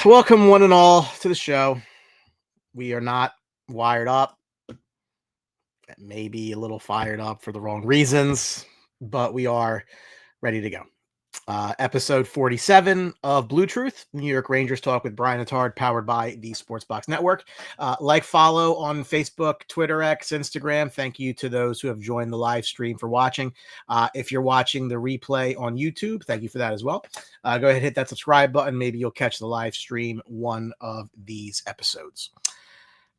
Welcome one and all to the show. We are not wired up, maybe a little fired up for the wrong reasons, but we are ready to go. Episode 47 of BlueTruth, New York Rangers Talk with Brian Attard, powered by the Sportsbox Network. Follow on Facebook, Twitter, X, Instagram. Thank you to those who have joined the live stream for watching. If you're watching the replay on YouTube, thank you for that as well. Go ahead and hit that subscribe button. Maybe you'll catch the live stream one of these episodes.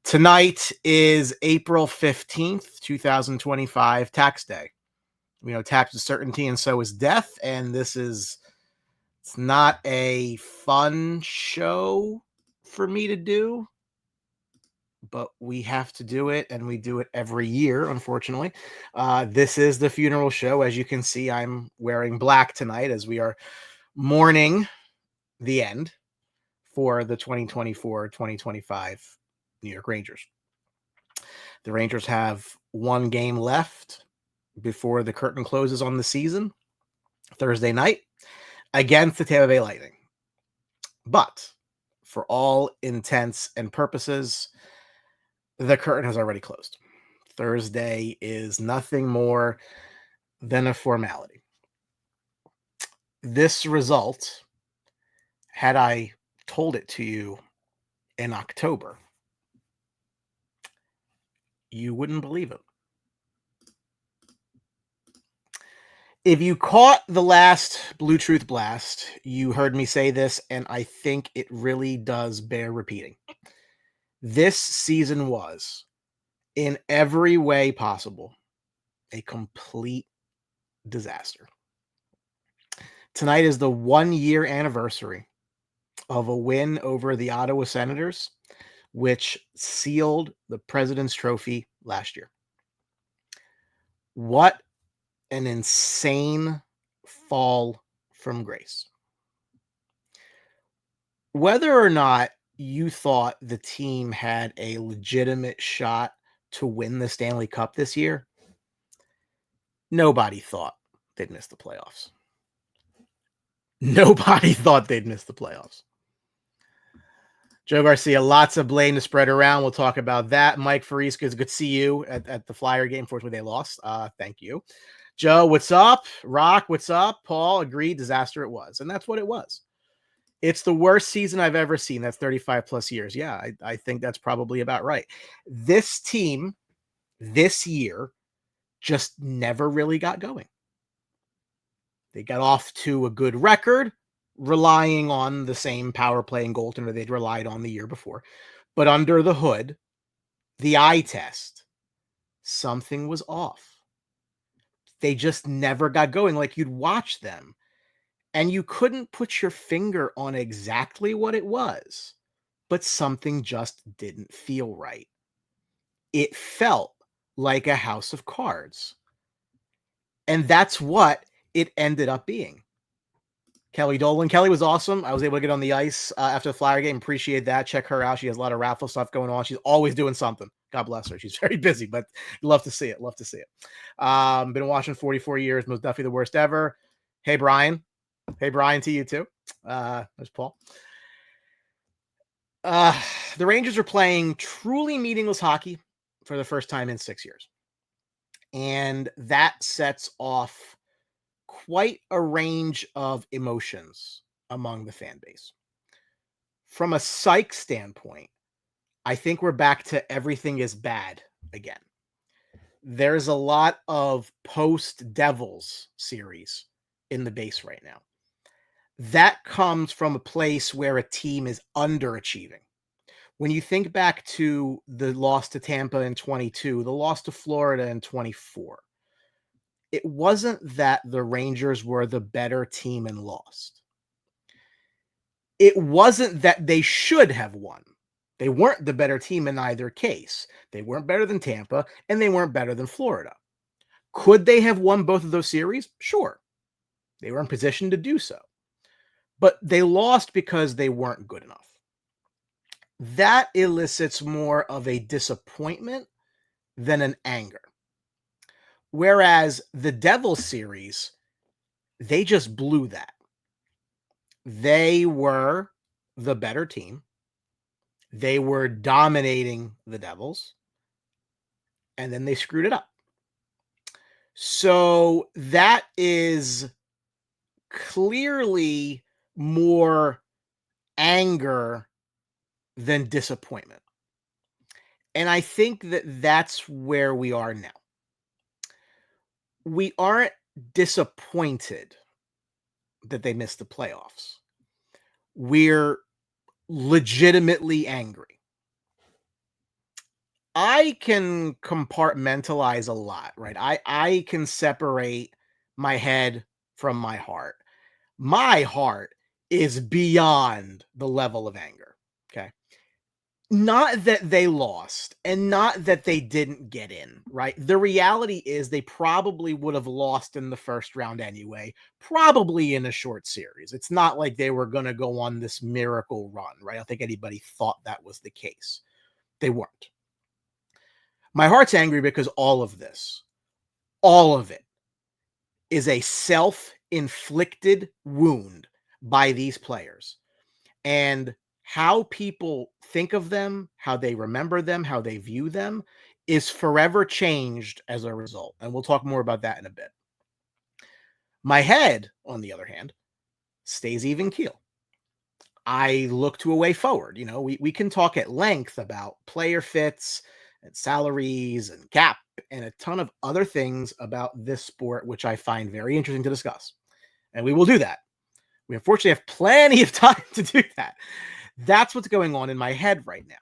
Tonight is April 15th, 2025, tax day. Tax is certainty, and so is death. And it's not a fun show for me to do, but we have to do it, and we do it every year, unfortunately. This is the funeral show. As you can see, I'm wearing black tonight as we are mourning the end for the 2024-2025 New York Rangers. The Rangers have one game left before the curtain closes on the season, Thursday night, against the Tampa Bay Lightning. But for all intents and purposes, the curtain has already closed. Thursday is nothing more than a formality. This result, had I told it to you in October, you wouldn't believe it. If you caught the last BlueTruth blast, you heard me say this, and I think it really does bear repeating. This season was, in every way possible, a complete disaster. Tonight is the 1-year anniversary of a win over the Ottawa Senators, which sealed the President's Trophy last year. What an insane fall from grace. Whether or not you thought the team had a legitimate shot to win the Stanley Cup this year, nobody thought they'd miss the playoffs. Nobody thought they'd miss the playoffs. Joe Garcia, lots of blame to spread around. We'll talk about that. Mike Fariska, it's good to see you at the Flyer game. Fortunately, they lost. Thank you. Joe, what's up? Rock, what's up? Paul, agreed, disaster it was. And that's what it was. It's the worst season I've ever seen. That's 35 plus years. Yeah, I think that's probably about right. This team, this year, just never really got going. They got off to a good record, relying on the same power play and goaltender they'd relied on the year before. But under the hood, the eye test, something was off. They just never got going. Like, you'd watch them and you couldn't put your finger on exactly what it was, but something just didn't feel right. It felt like a house of cards. And that's what it ended up being. Kelly Dolan. Kelly was awesome. I was able to get on the ice after the Flyer game. Appreciate that. Check her out. She has a lot of raffle stuff going on. She's always doing something. God bless her. She's very busy, but love to see it. Love to see it. Been watching 44 years. Most definitely the worst ever. Hey, Brian. Hey, Brian, to you too. There's Paul. The Rangers are playing truly meaningless hockey for the first time in 6 years. And that sets off quite a range of emotions among the fan base. From a psych standpoint, I think we're back to everything is bad again. There's a lot of post-Devils series in the base right now. That comes from a place where a team is underachieving. When you think back to the loss to Tampa in 22, the loss to Florida in 24, it wasn't that the Rangers were the better team and lost. It wasn't that they should have won. They weren't the better team in either case. They weren't better than Tampa, and they weren't better than Florida. Could they have won both of those series? Sure. They were in position to do so. But they lost because they weren't good enough. That elicits more of a disappointment than an anger. Whereas the Devils series, they just blew that. They were the better team. They were dominating the Devils, and then they screwed it up. So that is clearly more anger than disappointment. And I think that that's where we are now. We aren't disappointed that they missed the playoffs. We're legitimately angry. I can compartmentalize a lot, right? I can separate my head from my heart. My heart is beyond the level of anger. Okay. Not that they lost and not that they didn't get in, right? The reality is they probably would have lost in the first round anyway, probably in a short series. It's not like they were going to go on this miracle run, right? I don't think anybody thought that was the case. They weren't. My heart's angry because all of this, all of it, is a self-inflicted wound by these players. And how people think of them, how they remember them, how they view them is forever changed as a result. And we'll talk more about that in a bit. My head, on the other hand, stays even keel. I look to a way forward. You know, we can talk at length about player fits and salaries and cap and a ton of other things about this sport, which I find very interesting to discuss. And we will do that. We unfortunately have plenty of time to do that. That's what's going on in my head right now.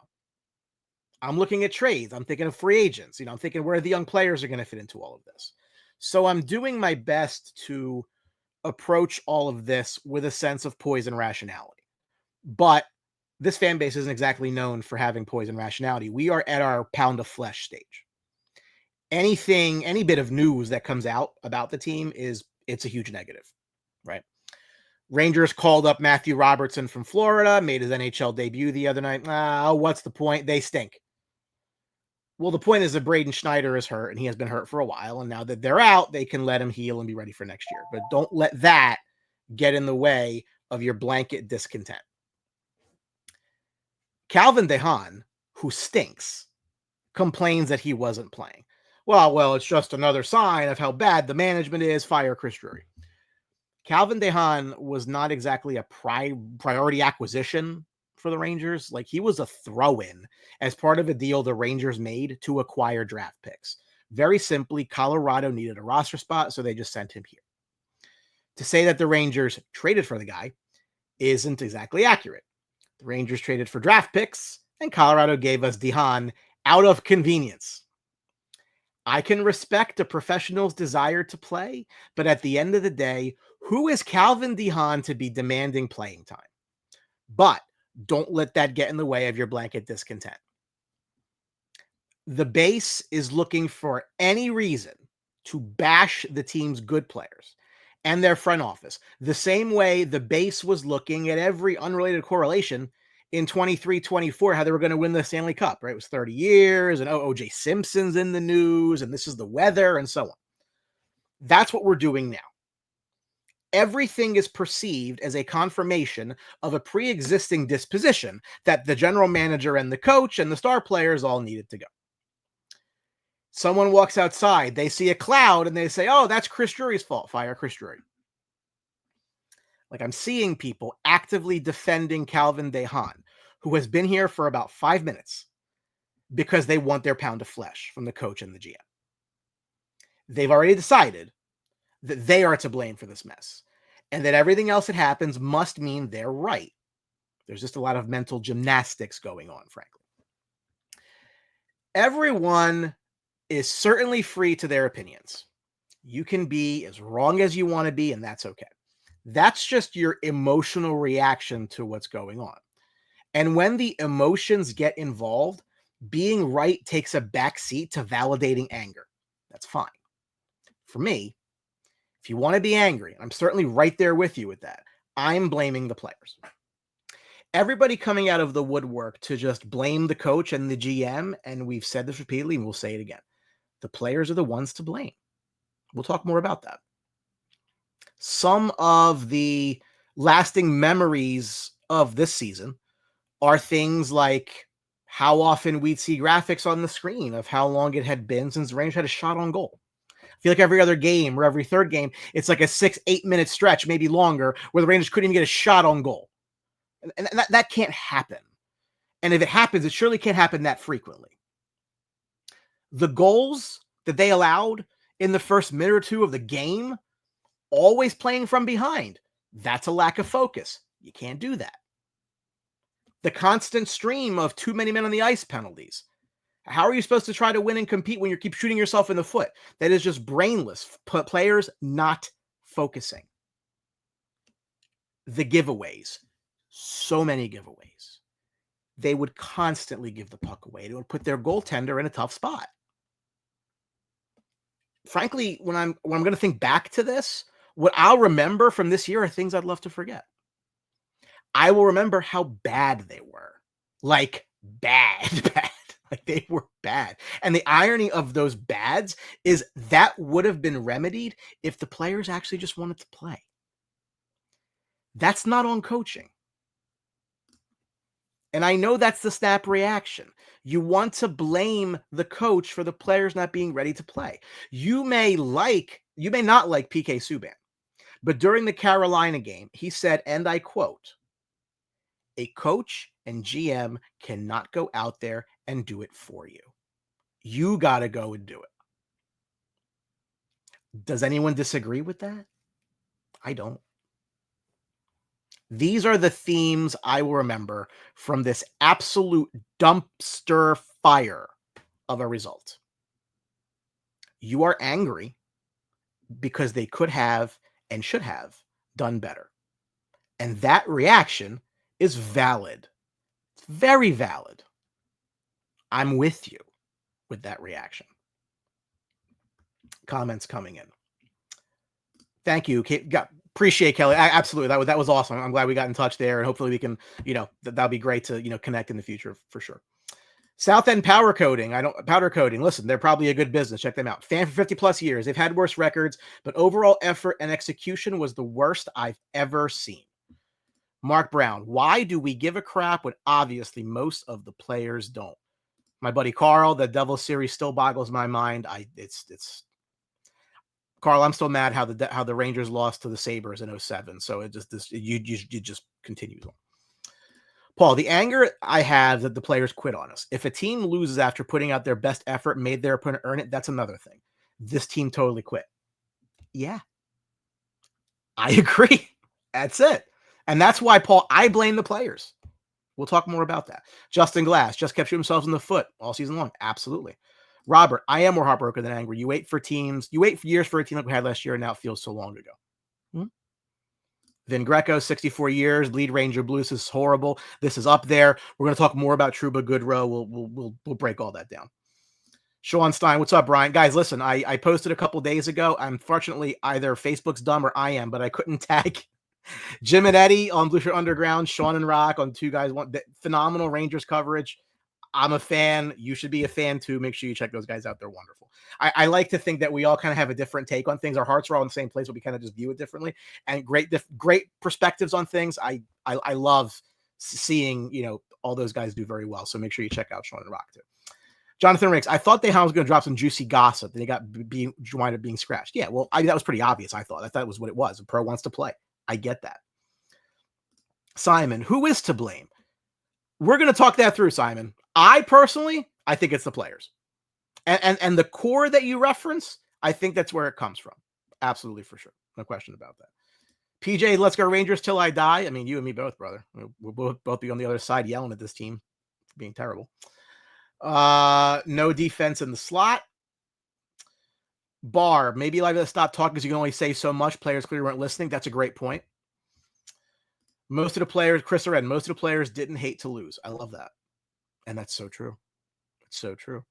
I'm looking at trades. I'm thinking of free agents. I'm thinking where the young players are going to fit into all of this. So I'm doing my best to approach all of this with a sense of poise and rationality. But this fan base isn't exactly known for having poise and rationality. We are at our pound of flesh stage. Any bit of news that comes out about the team it's a huge negative, right? Rangers called up Matthew Robertson from Florida, made his NHL debut the other night. What's the point? They stink. Well, the point is that Braden Schneider is hurt, and he has been hurt for a while, and now that they're out, they can let him heal and be ready for next year. But don't let that get in the way of your blanket discontent. Calvin DeHaan, who stinks, complains that he wasn't playing. Well, it's just another sign of how bad the management is. Fire Chris Drury. Calvin DeHaan was not exactly a priority acquisition for the Rangers. Like, he was a throw-in as part of a deal the Rangers made to acquire draft picks. Very simply, Colorado needed a roster spot, so they just sent him here. To say that the Rangers traded for the guy isn't exactly accurate. The Rangers traded for draft picks, and Colorado gave us DeHaan out of convenience. I can respect a professional's desire to play, but at the end of the day, who is Calvin DeHaan to be demanding playing time? But don't let that get in the way of your blanket discontent. The base is looking for any reason to bash the team's good players and their front office, the same way the base was looking at every unrelated correlation in 23-24, how they were going to win the Stanley Cup, right? It was 30 years, and O.J. Simpson's in the news, and this is the weather, and so on. That's what we're doing now. Everything is perceived as a confirmation of a pre-existing disposition that the general manager and the coach and the star players all needed to go. Someone walks outside, they see a cloud, and they say, oh, that's Chris Drury's fault. Fire Chris Drury. Like, I'm seeing people actively defending Calvin DeHaan, who has been here for about 5 minutes, because they want their pound of flesh from the coach and the GM. They've already decided that they are to blame for this mess, and that everything else that happens must mean they're right. There's just a lot of mental gymnastics going on, frankly. Everyone is certainly free to their opinions. You can be as wrong as you want to be, and that's okay. That's just your emotional reaction to what's going on. And when the emotions get involved, being right takes a backseat to validating anger. That's fine. For me, if you want to be angry, I'm certainly right there with you with that, I'm blaming the players. Everybody coming out of the woodwork to just blame the coach and the GM, and we've said this repeatedly, and we'll say it again. The players are the ones to blame. We'll talk more about that. Some of the lasting memories of this season are things like how often we'd see graphics on the screen of how long it had been since the Rangers had a shot on goal. I feel like every other game or every third game, it's like a 6-8 minute stretch, maybe longer, where the Rangers couldn't even get a shot on goal. And that can't happen. And if it happens, it surely can't happen that frequently. The goals that they allowed in the first minute or two of the game, always playing from behind, that's a lack of focus. You can't do that. The constant stream of too many men on the ice penalties. How are you supposed to try to win and compete when you keep shooting yourself in the foot? That is just brainless. Players not focusing. The giveaways. So many giveaways. They would constantly give the puck away. It would put their goaltender in a tough spot. Frankly, when I'm going to think back to this, what I'll remember from this year are things I'd love to forget. I will remember how bad they were. Like, bad. Like, they were bad. And the irony of those bads is that would have been remedied if the players actually just wanted to play. That's not on coaching. And I know that's the snap reaction. You want to blame the coach for the players not being ready to play. You may not like PK Subban, but during the Carolina game, he said, and I quote, "A coach and GM cannot go out there and do it for you. You got to go and do it." Does anyone disagree with that? I don't. These are the themes I will remember from this absolute dumpster fire of a result. You are angry because they could have and should have done better. And that reaction is valid. It's very valid. I'm with you with that reaction. Comments coming in. Thank you. Appreciate Kelly. Absolutely. That was awesome. I'm glad we got in touch there, and hopefully we can, that'll be great to, connect in the future for sure. South End Powder Coating. Listen, they're probably a good business. Check them out. Fan for 50 plus years. They've had worse records, but overall effort and execution was the worst I've ever seen. Mark Brown. Why do we give a crap when obviously most of the players don't? My buddy Carl, the Devil series still boggles my mind. Carl, I'm still mad how the Rangers lost to the Sabres in 2007. So it just continues on. Paul, the anger I have that the players quit on us. If a team loses after putting out their best effort and made their opponent earn it, that's another thing. This team totally quit. Yeah, I agree. That's it. And that's why, Paul, I blame the players. We'll talk more about that. Justin Glass just kept shooting themselves in the foot all season long. Absolutely. Robert, I am more heartbroken than angry. You wait for years for a team like we had last year, and now it feels so long ago. Vin Greco, 64 years, lead Ranger Blues is horrible. This is up there. We're going to talk more about Trouba Goodrow. We'll break all that down. Sean Stein, what's up, Brian? Guys, listen, I posted a couple days ago. Unfortunately, either Facebook's dumb or I am, but I couldn't tag Jim and Eddie on Blue Shirt Underground, Sean and Rock on Two Guys One. Phenomenal Rangers coverage. I'm a fan. You should be a fan too. Make sure you check those guys out. They're wonderful. I like to think that we all kind of have a different take on things. Our hearts are all in the same place, but we kind of just view it differently. And great perspectives on things. I love seeing, all those guys do very well. So make sure you check out Sean and Rock too. Jonathan Riggs, I thought was going to drop some juicy gossip. Then he wind up being scratched. Yeah, well, that was pretty obvious, I thought. I thought it was what it was. A pro wants to play. I get that. Simon, who is to blame? We're going to talk that through, Simon. I think it's the players. And the core that you reference, I think that's where it comes from. Absolutely, for sure. No question about that. PJ, let's go Rangers till I die. I mean, you and me both, brother. We'll both be on the other side yelling at this team for being terrible. No defense in the slot. Bar, maybe like to stop talking because you can only say so much. Players clearly weren't listening. That's a great point. Most of the players, Chris Arend, most of the players didn't hate to lose. I love that. And that's so true. It's so true.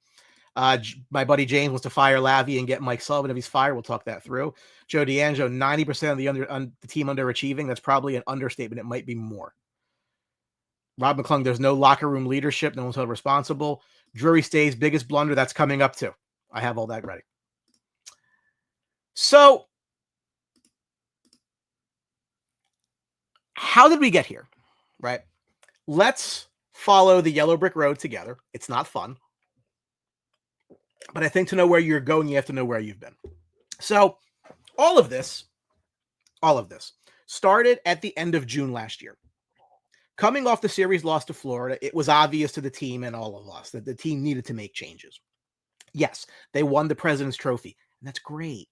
My buddy James wants to fire Lavi and get Mike Sullivan. If he's fired, we'll talk that through. Joe DeAngelo, 90% of the team underachieving. That's probably an understatement. It might be more. Rob McClung, there's no locker room leadership. No one's held responsible. Drury stays, biggest blunder. That's coming up too. I have all that ready. So, how did we get here? right? Let's follow the yellow brick road together. It's not fun. But I think to know where you're going, you have to know where you've been. So all of this started at the end of June last year. Coming off the series loss to Florida, it was obvious to the team and all of us that the team needed to make changes. Yes, they won the President's Trophy, and that's great.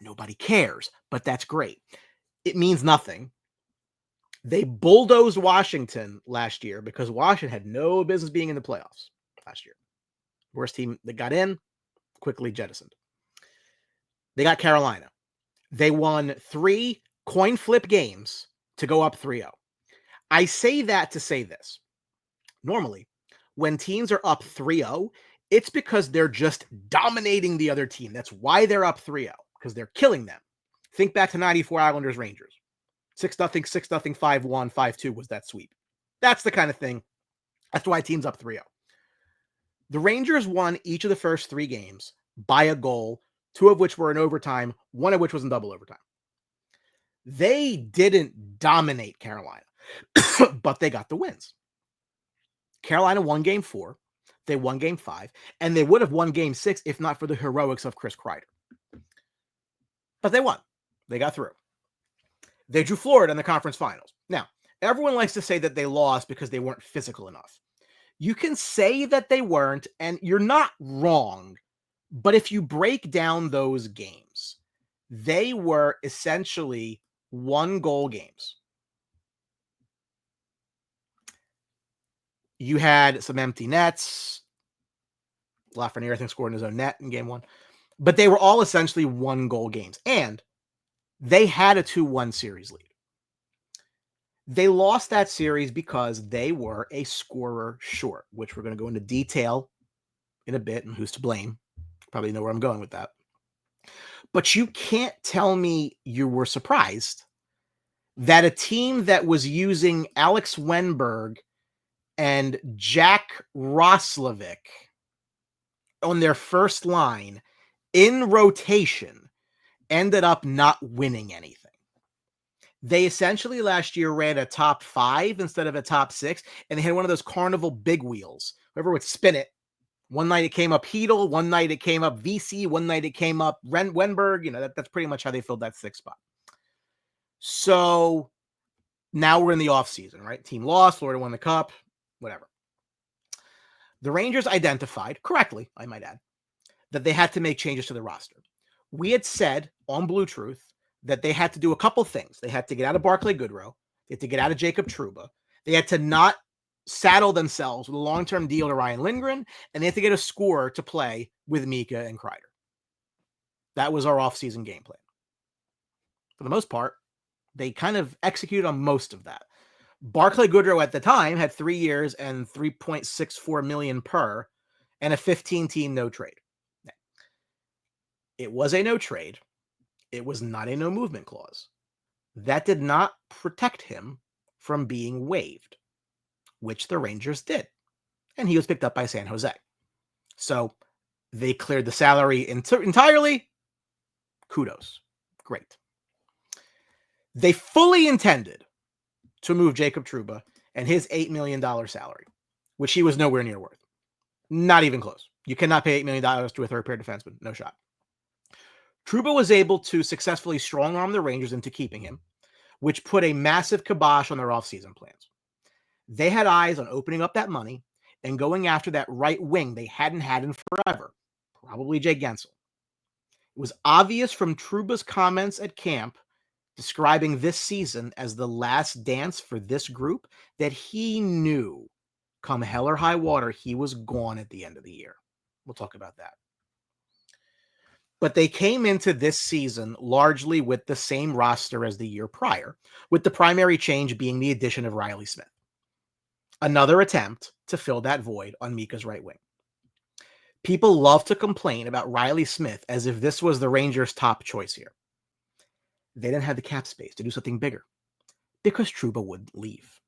Nobody cares, but that's great. It means nothing. They bulldozed Washington last year because Washington had no business being in the playoffs last year. Worst team that got in, quickly jettisoned. They got Carolina. They won 3 coin flip games to go up 3-0. I say that to say this. Normally, when teams are up 3-0, it's because they're just dominating the other team. That's why they're up 3-0, because they're killing them. Think back to 94 Islanders Rangers. 6-0, 6-0, 5-1, 5-2 was that sweep. That's the kind of thing. That's why teams up 3-0. The Rangers won each of the first 3 games by a goal, 2 of which were in overtime, 1 of which was in double overtime. They didn't dominate Carolina, but they got the wins. Carolina won game 4. They won game 5, and they would have won game 6 if not for the heroics of Chris Kreider. But they won. They got through. They drew Florida in the conference finals. Now, everyone likes to say that they lost because they weren't physical enough. You can say that they weren't, and you're not wrong. But if you break down those games, they were essentially 1-goal games. You had some empty nets. Lafreniere, I think, scored in his own net in game 1. But they were all essentially 1-goal games. And they had a 2-1 series lead. They lost that series because they were a scorer short, which we're going to go into detail in a bit and who's to blame. Probably know where I'm going with that. But you can't tell me you were surprised that a team that was using Alex Wenberg and Jack Roslovic on their first line in rotation ended up not winning anything. They essentially last year ran a top 5 instead of a top 6, and they had one of those carnival big wheels. Whoever would spin it. One night it came up Hedel, one night it came up VC, one night it came up Wenberg. That's pretty much how they filled that 6th spot. So now we're in the offseason, right? Team lost, Florida won the cup, whatever. The Rangers identified, correctly, I might add, that they had to make changes to the roster. We had said on BlueTruth that they had to do a couple things. They had to get out of Barclay Goodrow. They had to get out of Jacob Trouba. They had to not saddle themselves with a long-term deal to Ryan Lindgren, and they had to get a scorer to play with Mika and Kreider. That was our offseason game plan. For the most part, they kind of executed on most of that. Barclay Goodrow at the time had 3 years and $3.64 million per and a 15-team no trade. It was a no trade. It was not a no movement clause. That did not protect him from being waived, which the Rangers did. And he was picked up by San Jose. So they cleared the salary entirely. Kudos. Great. They fully intended to move Jacob Trouba and his $8 million salary, which he was nowhere near worth. Not even close. You cannot pay $8 million to a third-pair defenseman. No shot. Trouba was able to successfully strong-arm the Rangers into keeping him, which put a massive kibosh on their offseason plans. They had eyes on opening up that money and going after that right wing they hadn't had in forever, probably Jay Gensel. It was obvious from Trouba's comments at camp describing this season as the last dance for this group that he knew, come hell or high water, he was gone at the end of the year. We'll talk about that. But they came into this season largely with the same roster as the year prior, with the primary change being the addition of Riley Smith. Another attempt to fill that void on Mika's right wing. People love to complain about Riley Smith as if this was the Rangers' top choice here. They didn't have the cap space to do something bigger because Trouba would leave.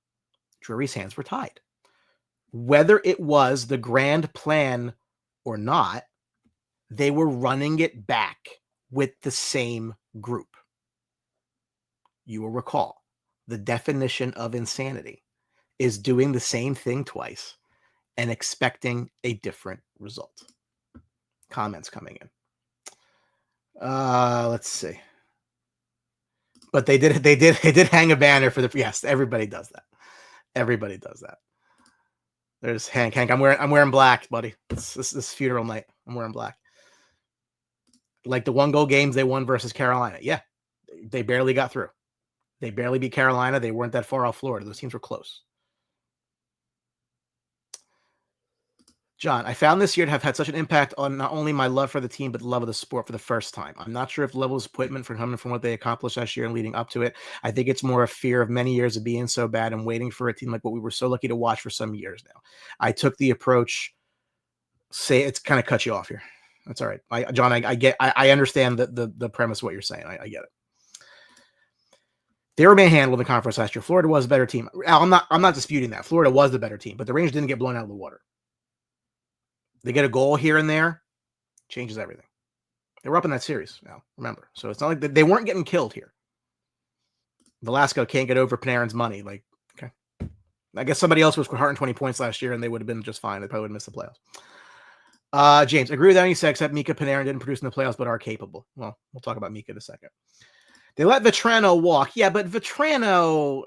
Drury's hands were tied. Whether it was the grand plan or not, they were running it back with the same group. You will recall, The definition of insanity is doing the same thing twice and expecting a different result. Comments coming in. Let's see. But they did hang a banner for the, yes, everybody does that. Everybody does that. There's Hank. I'm wearing black, buddy. This funeral night. I'm wearing black. Like the 1-goal games they won versus Carolina. Yeah. They barely got through. They barely beat Carolina. They weren't that far off Florida. Those teams were close. John, I found this year to have had such an impact on not only my love for the team, but the love of the sport for the first time. I'm not sure if the level of disappointment from coming from what they accomplished last year and leading up to it. I think it's more a fear of many years of being so bad and waiting for a team like what we were so lucky to watch for some years now. I took the approach, say it's kind of cut you off here. That's all right. John, I understand the premise of what you're saying. I get it. They were manhandled in the conference last year. Florida was a better team. I'm not disputing that. Florida was the better team, but the Rangers didn't get blown out of the water. They get a goal here and there, changes everything. They were up in that series now, remember. So it's not like they weren't getting killed here. Velasco can't get over Panarin's money. Like, okay. I guess somebody else was 120 points last year and they would have been just fine. They probably would have missed the playoffs. James, agree with anything except Mika Panarin didn't produce in the playoffs, but are capable. Well, we'll talk about Mika in a second. They let Vetrano walk. Yeah, but Vetrano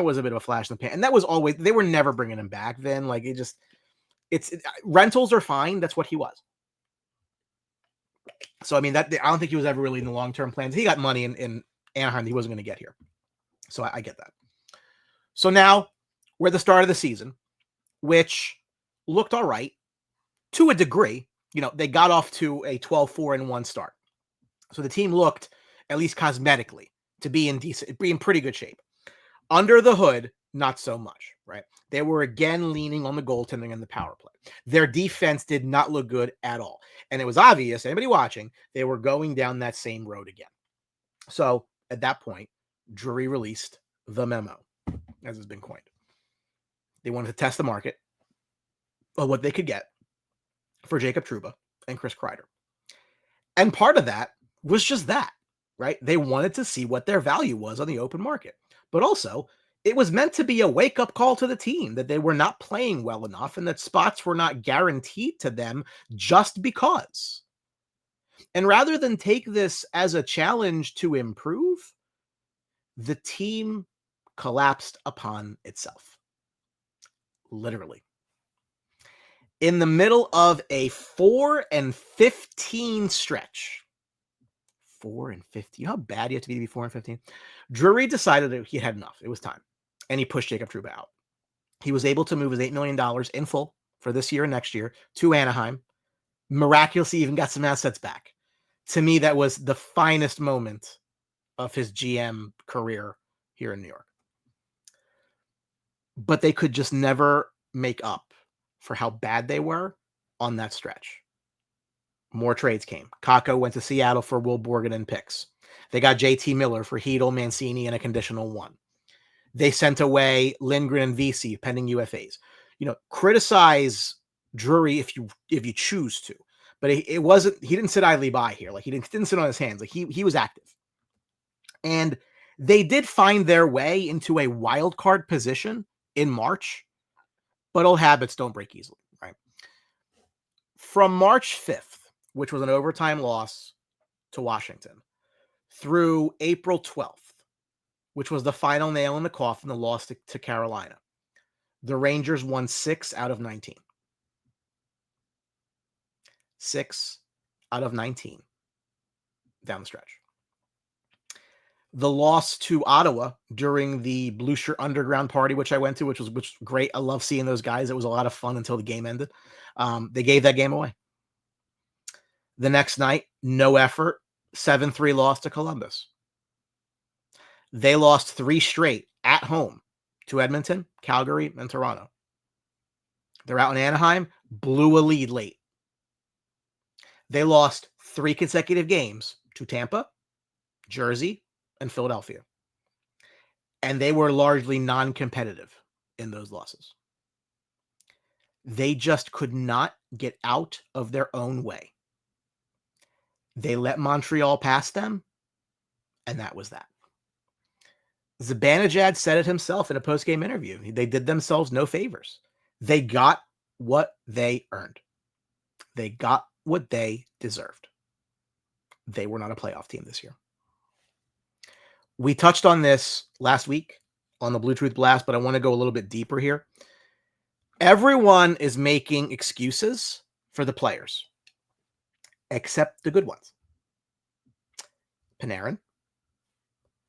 was a bit of a flash in the pan. And that was always, they were never bringing him back then. Like, rentals are fine. That's what he was. So, I mean, I don't think he was ever really in the long-term plans. He got money in Anaheim that he wasn't going to get here. So I get that. So now we're at the start of the season, which looked all right to a degree. You know, they got off to a 12-4-1 start. So the team looked, at least cosmetically, to be in pretty good shape. Under the hood, not so much, right? They were again leaning on the goaltending and the power play. Their defense did not look good at all. And it was obvious, anybody watching, they were going down that same road again. So at that point, Drury released the memo, as has been coined. They wanted to test the market of what they could get for Jacob Trouba and Chris Kreider. And part of that was just that, right? They wanted to see what their value was on the open market. But also, it was meant to be a wake-up call to the team that they were not playing well enough and that spots were not guaranteed to them just because. And rather than take this as a challenge to improve, the team collapsed upon itself. Literally. In the middle of a 4-15 stretch, 4-15. You know how bad you have to be 4-15? Drury decided that he had enough. It was time. And he pushed Jacob Trouba out. He was able to move his $8 million in full for this year and next year to Anaheim. Miraculously even got some assets back. To me, that was the finest moment of his GM career here in New York. But they could just never make up for how bad they were on that stretch. More trades came. Kakko went to Seattle for Will Borgen and picks. They got JT Miller for Hedel, Mancini, and a conditional one. They sent away Lindgren and VC pending UFAs. You know, criticize Drury if you choose to, but he didn't sit idly by here. Like he didn't sit on his hands. Like he was active. And they did find their way into a wild card position in March, but old habits don't break easily, right? From March 5th, which was an overtime loss to Washington, through April 12th, which was the final nail in the coffin, the loss to Carolina, the Rangers won 6 out of 19. 6 out of 19 down the stretch. The loss to Ottawa during the Blue Shirt Underground party, which I went to, which was great. I love seeing those guys. It was a lot of fun until the game ended. They gave that game away. The next night, no effort, 7-3 loss to Columbus. They lost 3 straight at home to Edmonton, Calgary, and Toronto. They're out in Anaheim, blew a lead late. They lost 3 consecutive games to Tampa, Jersey, and Philadelphia. And they were largely non-competitive in those losses. They just could not get out of their own way. They let Montreal pass them, and that was that. Zibanejad said it himself in a post-game interview. They did themselves no favors. They got what they earned. They got what they deserved. They were not a playoff team this year. We touched on this last week on the BlueTruth Blast, but I want to go a little bit deeper here. Everyone is making excuses for the players, except the good ones. Panarin,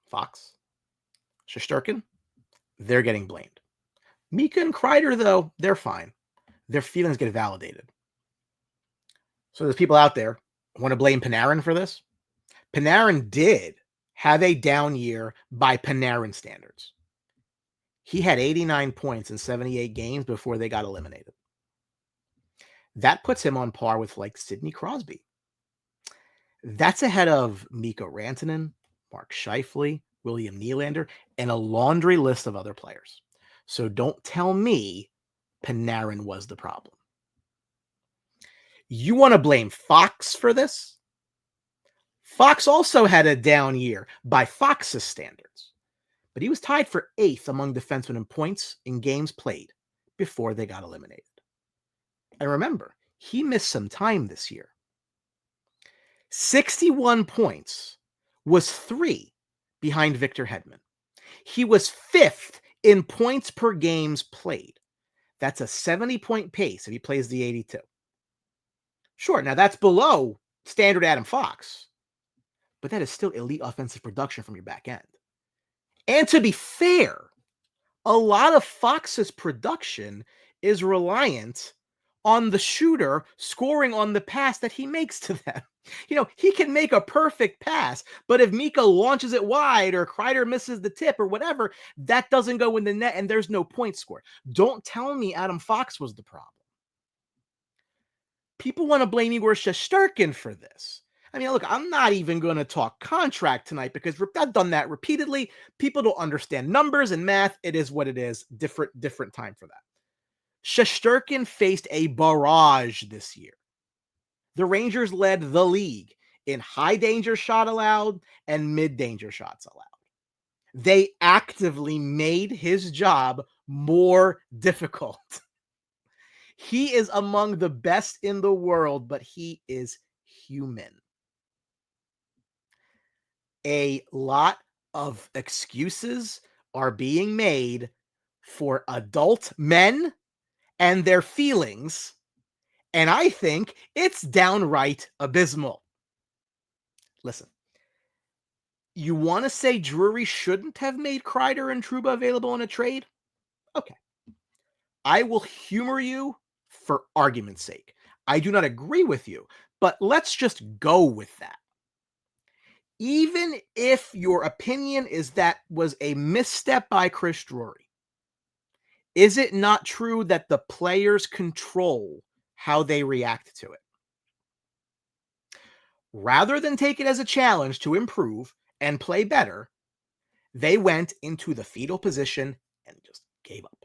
Fox, Shesterkin, they're getting blamed. Mika and Kreider, though, they're fine. Their feelings get validated. So there's people out there who want to blame Panarin for this. Panarin did have a down year by Panarin standards. He had 89 points in 78 games before they got eliminated. That puts him on par with like Sidney Crosby. That's ahead of Mikko Rantanen, Mark Scheifele, William Nylander, and a laundry list of other players. So don't tell me Panarin was the problem. You want to blame Fox for this? Fox also had a down year by Fox's standards, but he was tied for 8th among defensemen in points in games played before they got eliminated. And remember, he missed some time this year. 61 points was 3 behind Victor Hedman. He was 5th in points per games played. That's a 70-point pace if he plays the 82. Sure, now that's below standard Adam Fox, but that is still elite offensive production from your back end. And to be fair, a lot of Fox's production is reliant on the shooter scoring on the pass that he makes to them. You know, he can make a perfect pass, but if Mika launches it wide or Kreider misses the tip or whatever, that doesn't go in the net and there's no point score. Don't tell me Adam Fox was the problem. People want to blame Igor Shesterkin for this. I mean, look, I'm not even going to talk contract tonight because I've done that repeatedly. People don't understand numbers and math. It is what it is. Different time for that. Shesterkin faced a barrage this year. The Rangers led the league in high danger shot allowed and mid danger shots allowed. They actively made his job more difficult. He is among the best in the world, but he is human. A lot of excuses are being made for adult men and their feelings, and I think it's downright abysmal. Listen, you want to say Drury shouldn't have made Kreider and Trouba available in a trade? Okay. I will humor you for argument's sake. I do not agree with you, but let's just go with that. Even if your opinion is that was a misstep by Chris Drury, is it not true that the players control how they react to it? Rather than take it as a challenge to improve and play better, they went into the fetal position and just gave up.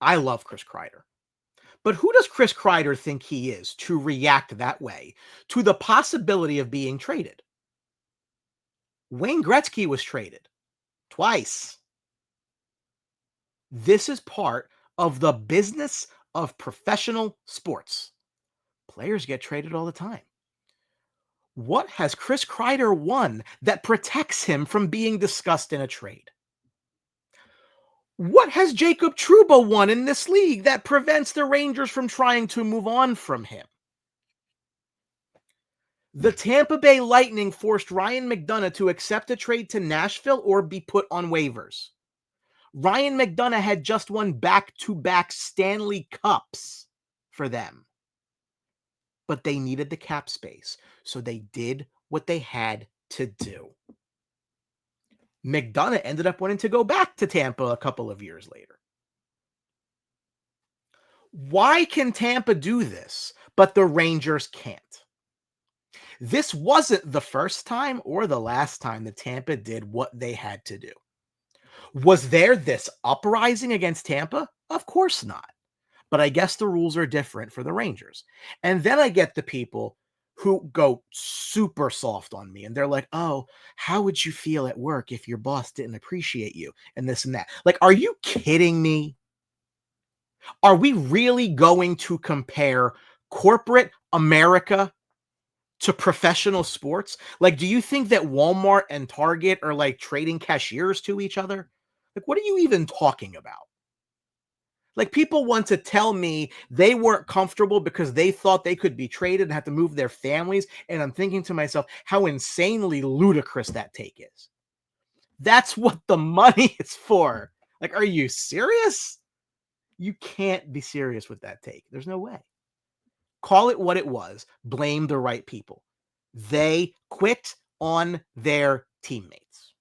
I love Chris Kreider. But who does Chris Kreider think he is to react that way to the possibility of being traded? Wayne Gretzky was traded twice. This is part of the business of professional sports. Players get traded all the time. What has Chris Kreider won that protects him from being discussed in a trade? What has Jacob Trouba won in this league that prevents the Rangers from trying to move on from him? The Tampa Bay Lightning forced Ryan McDonagh to accept a trade to Nashville or be put on waivers. Ryan McDonagh had just won back-to-back Stanley Cups for them. But they needed the cap space, so they did what they had to do. McDonagh ended up wanting to go back to Tampa a couple of years later. Why can Tampa do this, but the Rangers can't? This wasn't the first time or the last time that Tampa did what they had to do. Was there this uprising against Tampa? Of course not. But I guess the rules are different for the Rangers. And then I get the people who go super soft on me. And they're like, oh, how would you feel at work if your boss didn't appreciate you and this and that? Like, are you kidding me? Are we really going to compare corporate America to professional sports? Like, do you think that Walmart and Target are like trading cashiers to each other? Like, what are you even talking about? Like, people want to tell me they weren't comfortable because they thought they could be traded and have to move their families. And I'm thinking to myself, how insanely ludicrous that take is. That's what the money is for. Like, are you serious? You can't be serious with that take. There's no way. Call it what it was. Blame the right people. They quit on their teammates.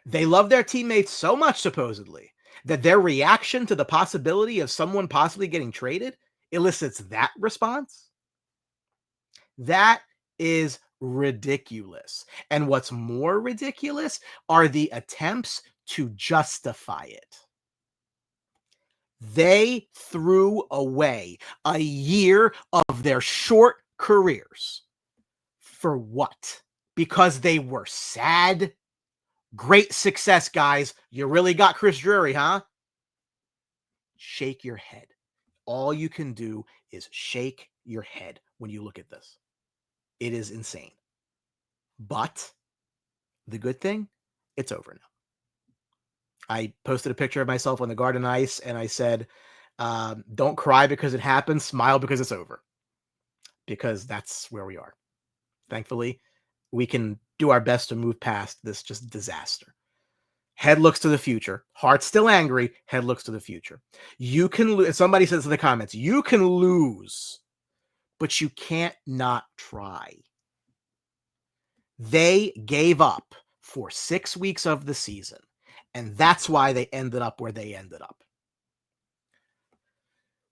They love their teammates so much, supposedly, that their reaction to the possibility of someone possibly getting traded elicits that response. That is ridiculous. And what's more ridiculous are the attempts to justify it. They threw away a year of their short careers. For what? Because they were sad? Great success, guys. You really got Chris Drury, huh? Shake your head. All you can do is shake your head when you look at this. It is insane. But the good thing, it's over now. I posted a picture of myself on the garden ice, and I said, don't cry because it happened. Smile because it's over. Because that's where we are. Thankfully, we can do our best to move past this just disaster. Head looks to the future. Heart still angry. Head looks to the future. You can lose. Somebody says in the comments, you can lose, but you can't not try. They gave up for 6 weeks of the season, and that's why they ended up where they ended up.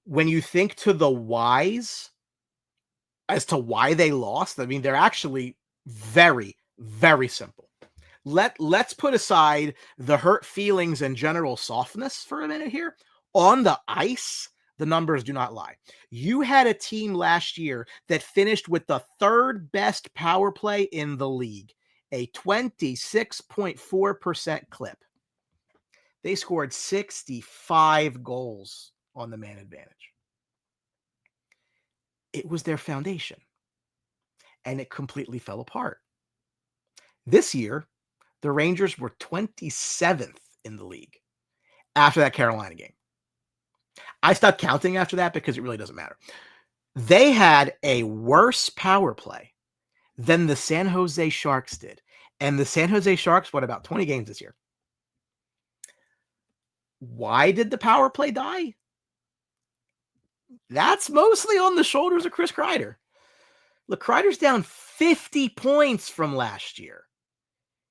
When you think to the whys as to why they lost, I mean, they're actually very, very simple. Let's put aside the hurt feelings and general softness for a minute here. On the ice, the numbers do not lie. You had a team last year that finished with the third best power play in the league, a 26.4% clip. They scored 65 goals on the man advantage. It was their foundation, and it completely fell apart. This year, the Rangers were 27th in the league after that Carolina game. I stopped counting after that because it really doesn't matter. They had a worse power play than the San Jose Sharks did. And the San Jose Sharks won about 20 games this year. Why did the power play die? That's mostly on the shoulders of Chris Kreider. Look, Kreider's down 50 points from last year.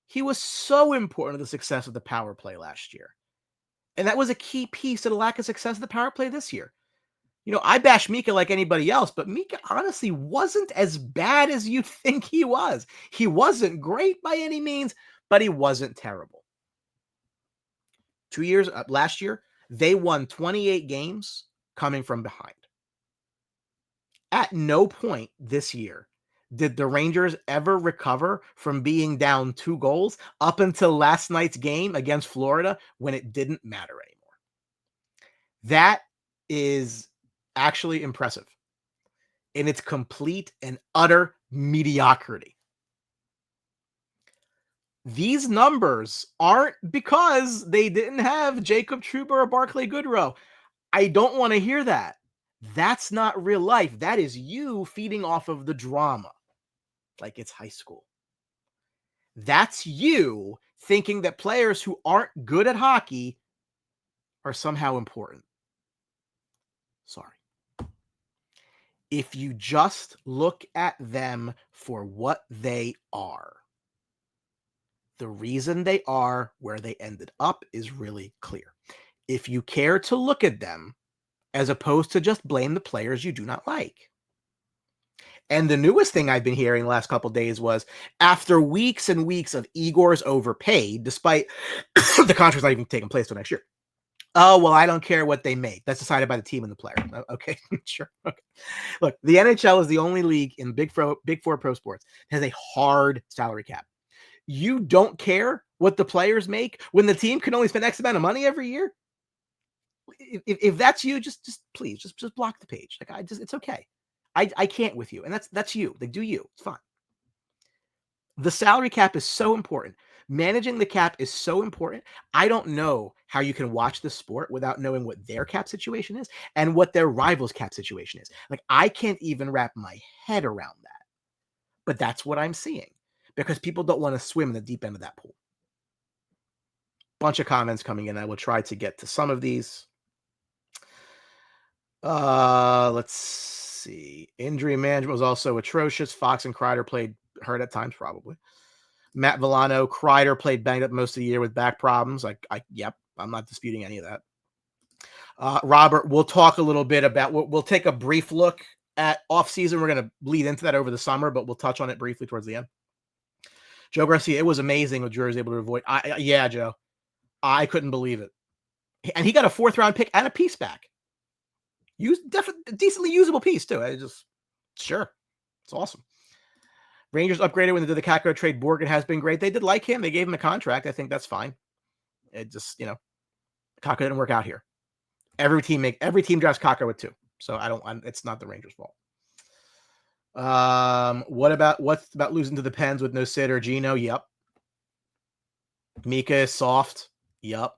He was so important to the success of the power play last year. And that was a key piece to the lack of success of the power play this year. You know, I bash Mika like anybody else, but Mika honestly wasn't as bad as you think he was. He wasn't great by any means, but he wasn't terrible. Last year, they won 28 games coming from behind. At no point this year did the Rangers ever recover from being down 2 goals up until last night's game against Florida when it didn't matter anymore. That is actually impressive in its complete and utter mediocrity. These numbers aren't because they didn't have Jacob Trouba or Barclay Goodrow. I don't want to hear that. That's not real life. That is you feeding off of the drama like it's high school. That's you thinking that players who aren't good at hockey are somehow important. Sorry. If you just look at them for what they are, the reason they are where they ended up is really clear. If you care to look at them as opposed to just blame the players you do not like. And the newest thing I've been hearing the last couple of days was after weeks and weeks of Igor's overpaid, despite the contract's not even taking place till next year, Oh, well, I don't care what they make. That's decided by the team and the player. Okay, sure. Okay. Look, the NHL is the only league in Big Four pro sports that has a hard salary cap. You don't care what the players make when the team can only spend X amount of money every year? If that's you, just please, just block the page. Like, it's okay. I can't with you. And that's you. Like, do you. It's fine. The salary cap is so important. Managing the cap is so important. I don't know how you can watch the sport without knowing what their cap situation is and what their rivals' cap situation is. Like, I can't even wrap my head around that. But that's what I'm seeing because people don't want to swim in the deep end of that pool. Bunch of comments coming in. I will try to get to some of these. Let's see. Injury management was also atrocious. Fox and Kreider played hurt at times, probably. Matt Villano, Kreider played banged up most of the year with back problems. Yep, I'm not disputing any of that. Robert, we'll talk a little bit about, we'll take a brief look at offseason. We're going to bleed into that over the summer, but we'll touch on it briefly towards the end. Joe Garcia, it was amazing what Drury was able to avoid. Yeah, Joe, I couldn't believe it. And he got a 4th round pick and a piece back. Definitely decently usable piece too. Sure. It's awesome. Rangers upgraded when they did the Kakko trade. Borgen has been great. They did like him. They gave him a contract. I think that's fine. It just, Kakko didn't work out here. Every team drafts Kakko with 2. So it's not the Rangers' fault. What's about losing to the Pens with no Sid or Gino? Yep. Mika is soft. Yep.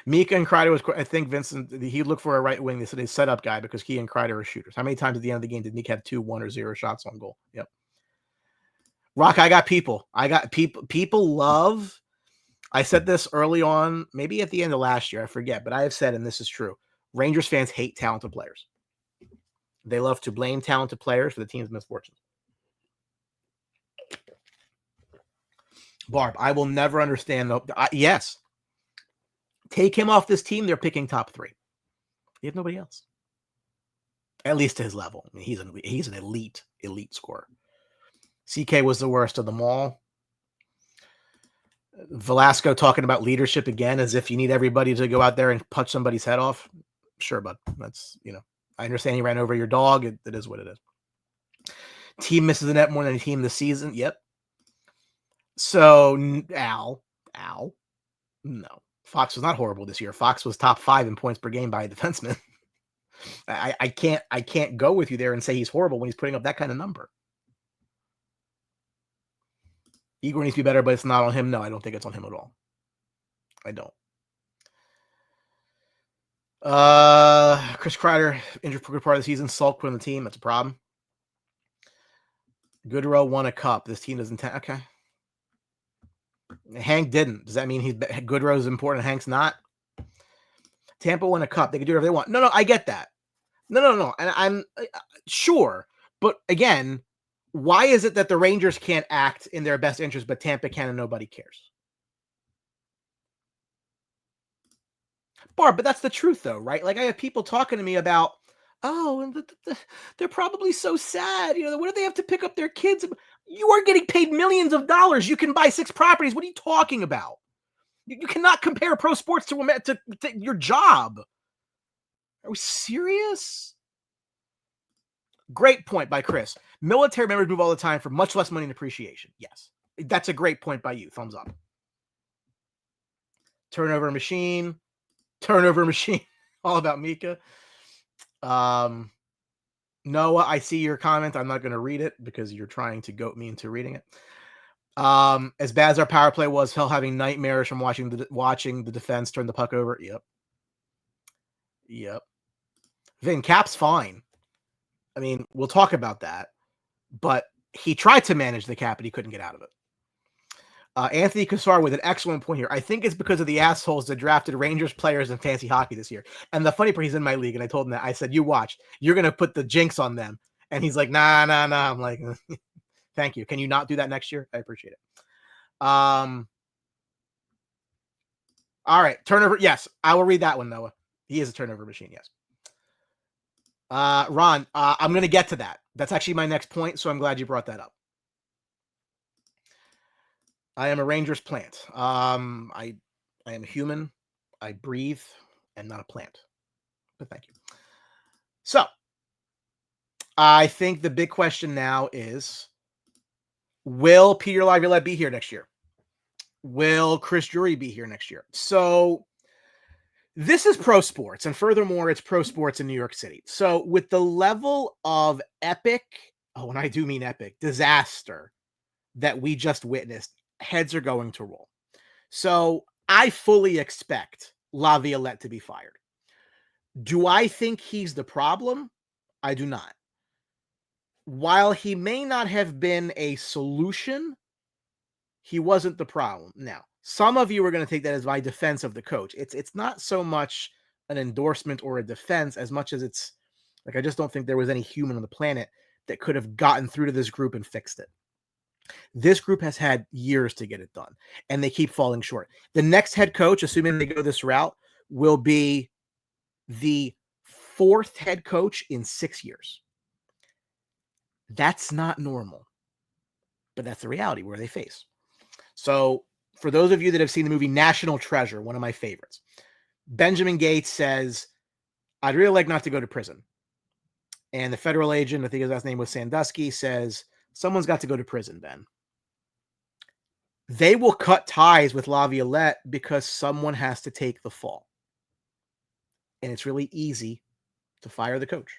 Mika and Kreider was, I think Vincent, he'd look for a right wing. They said he's set-up guy because he and Kreider are shooters. How many times at the end of the game did Mika have 2, 1, or 0 shots on goal? Yep. Rock, I got people. People love, I said this early on, maybe at the end of last year, I forget, but I have said, and this is true, Rangers fans hate talented players. They love to blame talented players for the team's misfortunes. Barb, I will never understand. Yes. Take him off this team, they're picking top 3. You have nobody else. At least to his level. I mean, he's an elite scorer. CK was the worst of them all. Velasco talking about leadership again, as if you need everybody to go out there and punch somebody's head off. Sure, bud. That's, I understand he ran over your dog. It is what it is. Team misses the net more than a team this season. Yep. So, Al, no. Fox was not horrible this year. Fox was top 5 in points per game by a defenseman. I can't go with you there and say he's horrible when he's putting up that kind of number. Igor needs to be better, but it's not on him. No, I don't think it's on him at all. I don't. Chris Kreider, injured for a good part of the season, sulked on the team. That's a problem. Goodrow won a cup. This team doesn't. Okay. Hank didn't. Does that mean Goodrow's important? Hank's not. Tampa won a cup. They can do whatever they want. No, I get that. No. And I'm sure. But again, why is it that the Rangers can't act in their best interest, but Tampa can and nobody cares? Barb, but that's the truth though, right? Like, I have people talking to me about, they're probably so sad. What do they have to pick up their kids? You are getting paid millions of dollars. You can buy 6 properties. What are you talking about? You cannot compare pro sports to your job. Are we serious? Great point by Chris. Military members move all the time for much less money and appreciation. Yes. That's a great point by you. Thumbs up. Turnover machine. All about Mika. Noah, I see your comment. I'm not going to read it because you're trying to goat me into reading it. As bad as our power play was, Phil having nightmares from watching the defense turn the puck over. Yep. Vin, Cap's fine. I mean, we'll talk about that. But he tried to manage the cap, and he couldn't get out of it. Anthony Cassar with an excellent point here. I think it's because of the assholes that drafted Rangers players in fantasy hockey this year. And the funny part, he's in my league, and I told him that. I said, you watch. You're going to put the jinx on them. And he's like, nah. I'm like, thank you. Can you not do that next year? I appreciate it. All right. Turnover. Yes, I will read that one, Noah. He is a turnover machine, yes. Ron, I'm going to get to that. That's actually my next point, so I'm glad you brought that up. I am a Rangers plant. I am human. I breathe and not a plant. But thank you. So, I think the big question now is, will Peter Laviolette be here next year? Will Chris Drury be here next year? So, this is pro sports, and furthermore, it's pro sports in New York City. So, with the level of epic, and I do mean epic, disaster that we just witnessed, heads are going to roll. So, I fully expect Laviolette to be fired. Do I think he's the problem? I do not. While he may not have been a solution, he wasn't the problem. Now, some of you are going to take that as my defense of the coach. It's not so much an endorsement or a defense as much as it's like, I just don't think there was any human on the planet that could have gotten through to this group and fixed it. This group has had years to get it done, and they keep falling short. The next head coach, assuming they go this route, will be the fourth head coach in 6 years. That's not normal, but that's the reality where they face. So for those of you that have seen the movie National Treasure, one of my favorites, Benjamin Gates says, I'd really like not to go to prison. And the federal agent, I think his last name was Sandusky, says, someone's got to go to prison, Ben. They will cut ties with Laviolette because someone has to take the fall. And it's really easy to fire the coach.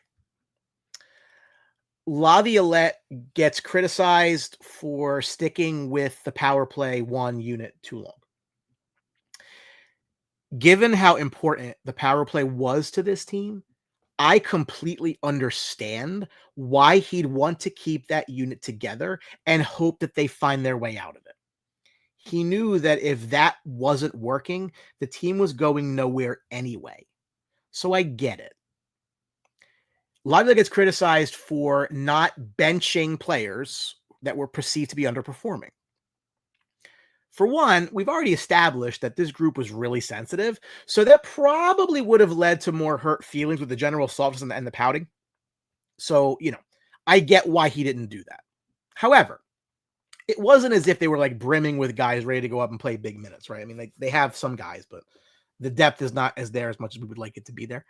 Laviolette gets criticized for sticking with the power play 1 unit too long. Given how important the power play was to this team, I completely understand why he'd want to keep that unit together and hope that they find their way out of it. He knew that if that wasn't working, the team was going nowhere anyway. So I get it. Laviolette gets criticized for not benching players that were perceived to be underperforming. For one, we've already established that this group was really sensitive, so that probably would have led to more hurt feelings with the general softness and the pouting. So, I get why he didn't do that. However, it wasn't as if they were like brimming with guys ready to go up and play big minutes, right? I mean, they have some guys, but the depth is not there as much as we would like it to be there.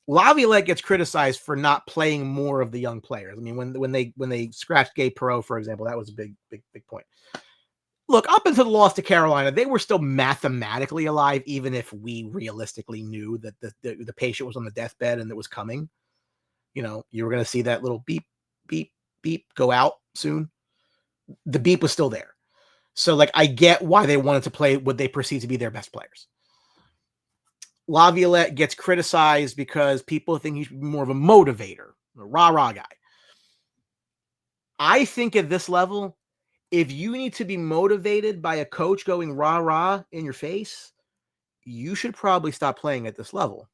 Laviolette gets criticized for not playing more of the young players. I mean, when they scratched Gabe Perreault, for example, that was a big point. Look, up until the loss to Carolina, they were still mathematically alive, even if we realistically knew that the patient was on the deathbed and it was coming. You were going to see that little beep, beep, beep go out soon. The beep was still there. So, I get why they wanted to play what they perceive to be their best players. Laviolette gets criticized because people think he should be more of a motivator, a rah-rah guy. I think at this level, if you need to be motivated by a coach going rah-rah in your face, you should probably stop playing at this level.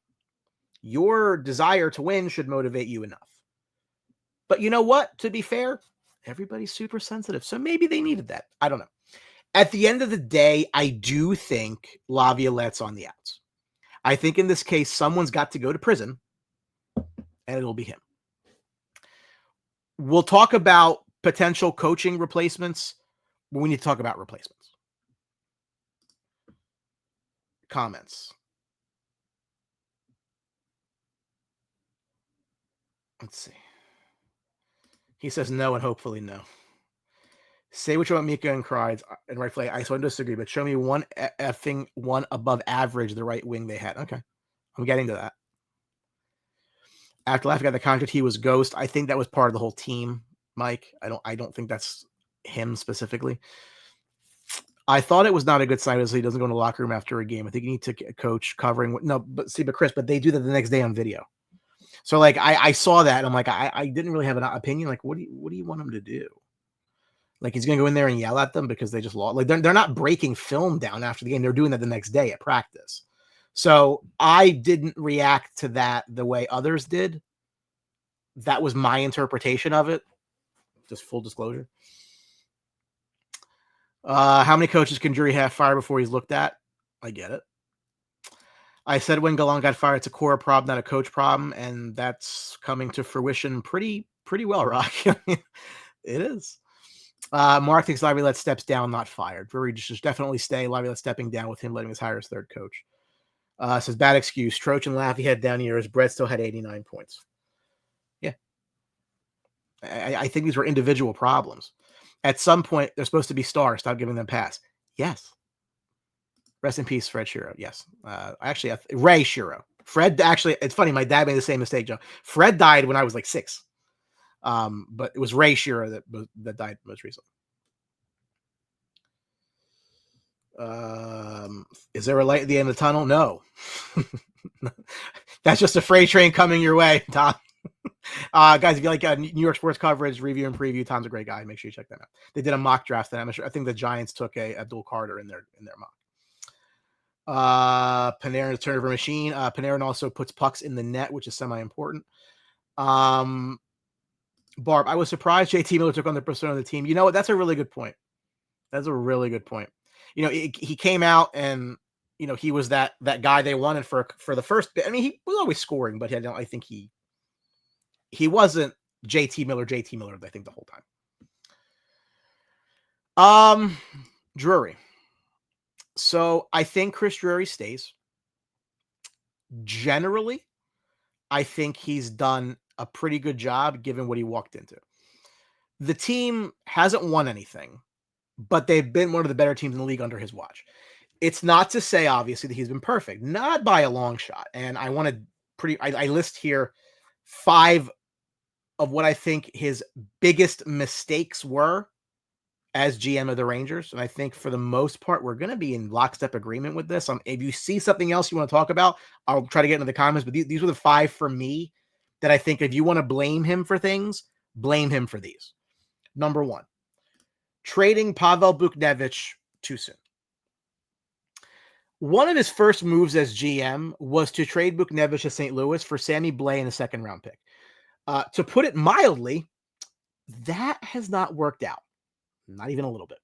Your desire to win should motivate you enough. But you know what? To be fair, everybody's super sensitive. So maybe they needed that. I don't know. At the end of the day, I do think Laviolette's on the outs. I think in this case, someone's got to go to prison, and it'll be him. We'll talk about potential coaching replacements, but we need to talk about replacements. Comments. Let's see. He says no and hopefully no. Say what you want, Mika and Crides, and rightfully, I so disagree, but show me one above average the right wing they had. Okay. I'm getting to that. After laughing at the contract, he was ghost. I think that was part of the whole team, Mike. I don't think that's him specifically. I thought it was not a good sign as he doesn't go in the locker room after a game. I think you need to coach covering. But Chris, but they do that the next day on video. So I saw that and I'm like, I didn't really have an opinion. Like, what do you want him to do? Like, he's going to go in there and yell at them because they just lost. Like, they're not breaking film down after the game. They're doing that the next day at practice. So I didn't react to that the way others did. That was my interpretation of it. Just full disclosure. How many coaches can Drury have fired before he's looked at? I get it. I said when Gallant got fired, it's a core problem, not a coach problem, and that's coming to fruition pretty well, Rock. It is. Mark thinks Laviolette steps down, not fired. Drury should definitely stay. Laviolette stepping down with him letting us hire his third coach. Says bad excuse. Troach and Laffy had down years. Brett still had 89 points. Yeah. I think these were individual problems. At some point, they're supposed to be stars. Stop giving them pass. Yes. Rest in peace, Fred Shiro. Yes. Actually, Ray Shiro. Fred, actually, it's funny. My dad made the same mistake, Joe. Fred died when I was like 6. But it was Ray Shiro that died most recently. Is there a light at the end of the tunnel? No. That's just a freight train coming your way, Tom. Guys, if you like New York sports coverage, review and preview, Tom's a great guy. Make sure you check that out. They did a mock draft, and I think the Giants took a Abdul Carter in their mock. Panarin's turnover machine. Panarin also puts pucks in the net, which is semi-important. Barb, I was surprised JT Miller took on the persona of the team. You know what? That's a really good point. That's a really good point. You know, he came out and, you know, he was that guy they wanted for the first bit. I mean, he was always scoring, but I think he wasn't JT Miller, I think, the whole time. Drury. So I think Chris Drury stays. Generally, I think he's done a pretty good job given what he walked into. The team hasn't won anything, but they've been one of the better teams in the league under his watch. It's not to say, obviously, that he's been perfect, not by a long shot. And I want to I list here 5 of what I think his biggest mistakes were as GM of the Rangers. And I think for the most part, we're going to be in lockstep agreement with this. If you see something else you want to talk about, I'll try to get into the comments, but these were the 5 for me that I think if you want to blame him for things, blame him for these. Number 1, trading Pavel Buchnevich too soon. One of his first moves as GM was to trade Buchnevich to St. Louis for Sammy Blais and a second-round pick. To put it mildly, that has not worked out. Not even a little bit.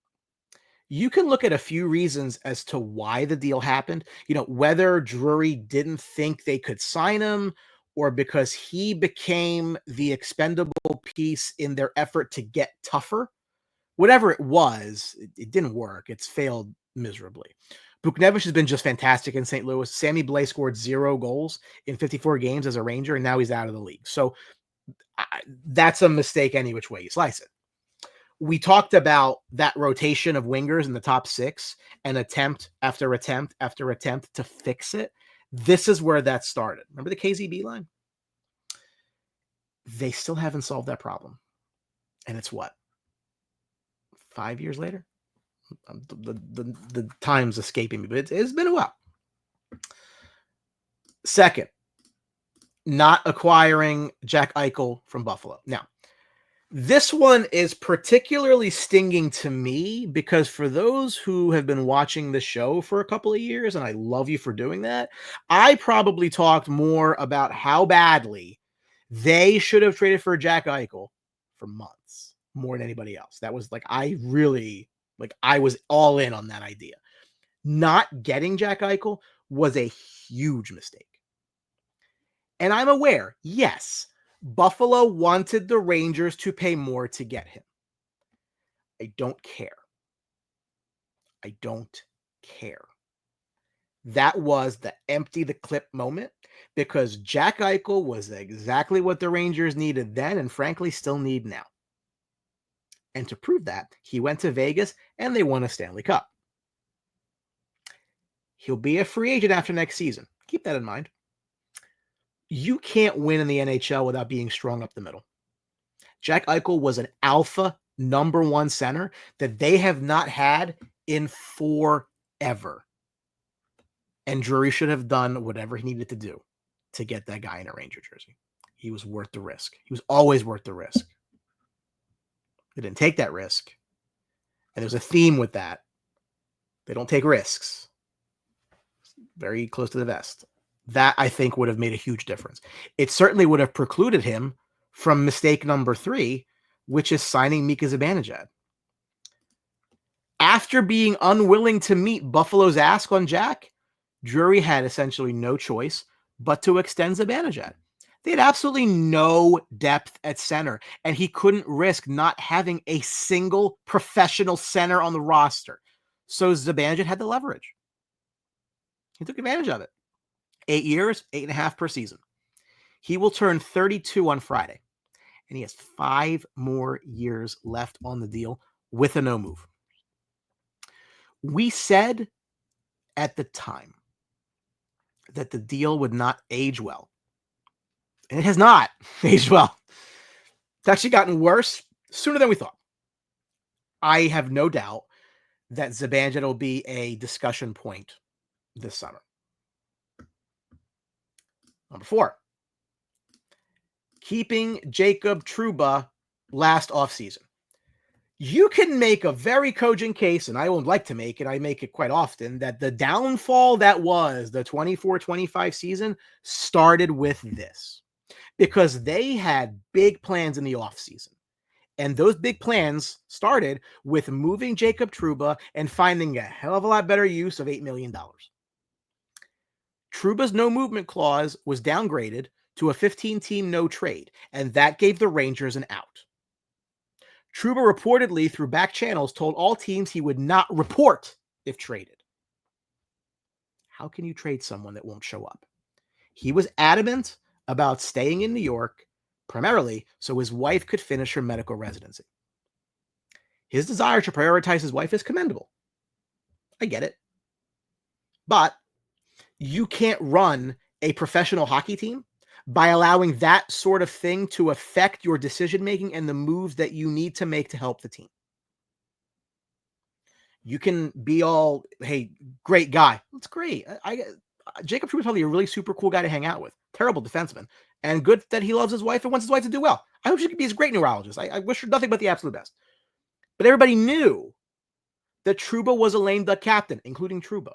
You can look at a few reasons as to why the deal happened. You know, whether Drury didn't think they could sign him or because he became the expendable piece in their effort to get tougher. Whatever it was, it didn't work. It's failed miserably. Buchnevich has been just fantastic in St. Louis. Sammy Blais scored 0 goals in 54 games as a Ranger, and now he's out of the league. So that's a mistake any which way you slice it. We talked about that rotation of wingers in the top 6 and attempt after attempt after attempt to fix it. This is where that started. Remember the KZB line? They still haven't solved that problem. And it's what? 5 years later? The time's escaping me, but it's been a while. Second, not acquiring Jack Eichel from Buffalo. Now, this one is particularly stinging to me because for those who have been watching the show for a couple of years, and I love you for doing that, I probably talked more about how badly they should have traded for Jack Eichel for months more than anybody else. That was I was all in on that idea. Not getting Jack Eichel was a huge mistake. And I'm aware, yes, Buffalo wanted the Rangers to pay more to get him. I don't care. I don't care. That was the empty the clip moment because Jack Eichel was exactly what the Rangers needed then and frankly still need now. And to prove that, he went to Vegas and they won a Stanley Cup. He'll be a free agent after next season. Keep that in mind. You can't win in the NHL without being strong up the middle. Jack Eichel was an alpha number 1 center that they have not had in forever. And Drury should have done whatever he needed to do to get that guy in a Ranger jersey. He was worth the risk. He was always worth the risk. They didn't take that risk. And there's a theme with that. They don't take risks. Very close to the vest. That, I think, would have made a huge difference. It certainly would have precluded him from mistake number 3, which is signing Mika Zibanejad. After being unwilling to meet Buffalo's ask on Jack, Drury had essentially no choice but to extend Zibanejad. They had absolutely no depth at center, and he couldn't risk not having a single professional center on the roster. So Zibanejad had the leverage. He took advantage of it. 8 years, 8.5 per season. He will turn 32 on Friday, and he has 5 more years left on the deal with a no move. We said at the time that the deal would not age well, and it has not aged well. It's actually gotten worse sooner than we thought. I have no doubt that Zibanejad will be a discussion point this summer. Number 4, keeping Jacob Trouba last offseason. You can make a very cogent case, and I would like to make it, I make it quite often, that the downfall that was the 24-25 season started with this. Because they had big plans in the offseason. And those big plans started with moving Jacob Trouba and finding a hell of a lot better use of $8 million. Trouba's no movement clause was downgraded to a 15-team no trade, and that gave the Rangers an out. Trouba reportedly, through back channels, told all teams he would not report if traded. How can you trade someone that won't show up? He was adamant about staying in New York, primarily so his wife could finish her medical residency. His desire to prioritize his wife is commendable. I get it. But you can't run a professional hockey team by allowing that sort of thing to affect your decision-making and the moves that you need to make to help the team. You can be all, hey, great guy. That's great. Jacob Trouba is probably a really super cool guy to hang out with. Terrible defenseman. And good that he loves his wife and wants his wife to do well. I hope she could be a great neurologist. I wish her nothing but the absolute best. But everybody knew that Trouba was a lame duck captain, including Trouba.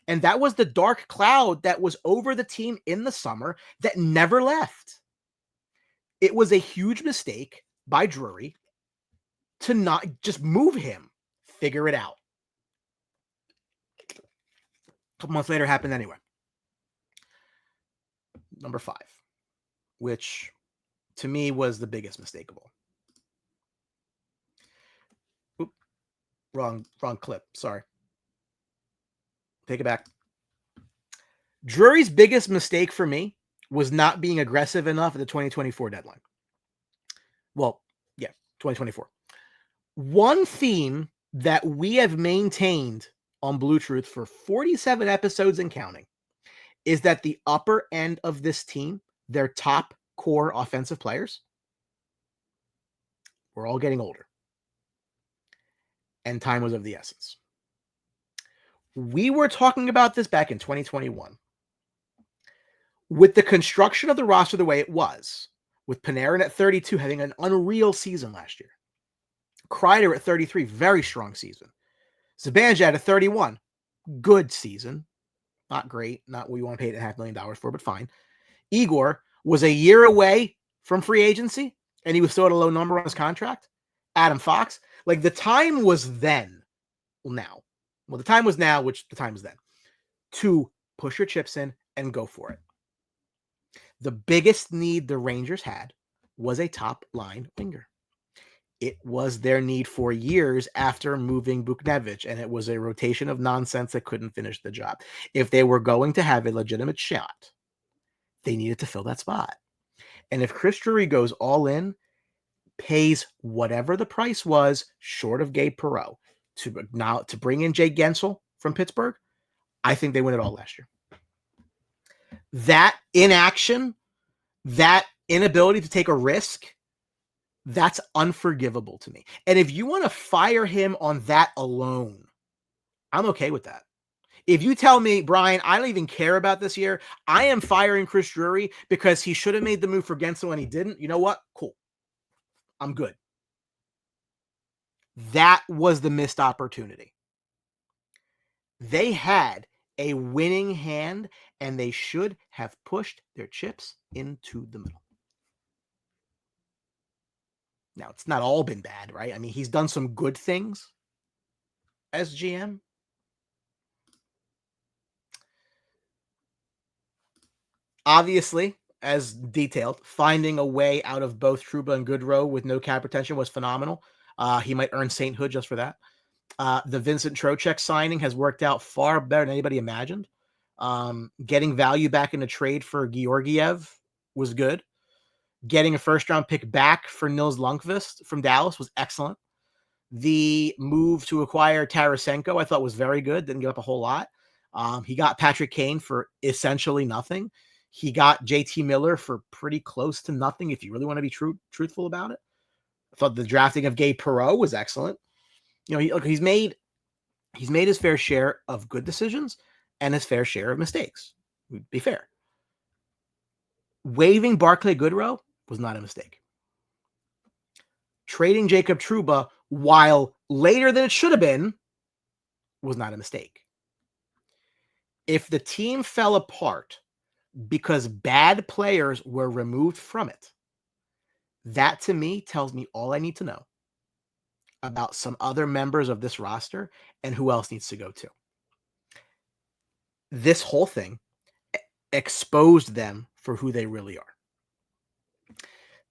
And that was the dark cloud that was over the team in the summer that never left. It was a huge mistake by Drury to not just move him, figure it out. A couple months later, it happened anyway. Number 5, which to me was the biggest mistake of all. Oop, wrong clip. Sorry. Take it back. Drury's biggest mistake for me was not being aggressive enough at the 2024 deadline. Well, yeah, 2024. One theme that we have maintained on BlueTruth for 47 episodes and counting is that the upper end of this team, their top core offensive players, we're all getting older. And time was of the essence. We were talking about this back in 2021. With the construction of the roster the way it was, with Panarin at 32 having an unreal season last year, Kreider at 33, very strong season, Zibanejad at 31, good season, not great, not what you want to pay $8.5 million for, but fine. Igor was a year away from free agency, and he was still at a low number on his contract. Adam Fox, like the time was then, the time was now, which the time was then, to push your chips in and go for it. The biggest need the Rangers had was a top-line winger. It was their need for years after moving Buchnevich, and it was a rotation of nonsense that couldn't finish the job. If they were going to have a legitimate shot, they needed to fill that spot. And if Chris Drury goes all in, pays whatever the price was, short of Gabe Perreault, to bring in Jay Gensel from Pittsburgh, I think they win it all last year. That inaction, that inability to take a risk, that's unforgivable to me. And if you want to fire him on that alone, I'm okay with that. If you tell me, Brian, I don't even care about this year, I am firing Chris Drury because he should have made the move for Gensel and he didn't, you know what? Cool. I'm good. That was the missed opportunity. They had a winning hand, and they should have pushed their chips into the middle. Now, it's not all been bad, right? I mean, he's done some good things as GM. Obviously, as detailed. Finding a way out of both Trouba and Goodrow with no cap retention was phenomenal. He might earn sainthood just for that. The Vincent Trocheck signing has worked out far better than anybody imagined. Getting value back in a trade for Georgiev was good. Getting a first-round pick back for Nils Lundqvist from Dallas was excellent. The move to acquire Tarasenko I thought was very good. Didn't give up a whole lot. He got Patrick Kane for essentially nothing. He got JT Miller for pretty close to nothing if you really want to be truthful about it. I thought the drafting of Gabe Perreault was excellent. He's made his fair share of good decisions and his fair share of mistakes. Be fair. Waiving Barclay Goodrow was not a mistake. Trading Jacob Trouba, while later than it should have been, was not a mistake. If the team fell apart because bad players were removed from it, that to me tells me all I need to know about some other members of this roster and who else needs to go too. This whole thing exposed them for who they really are.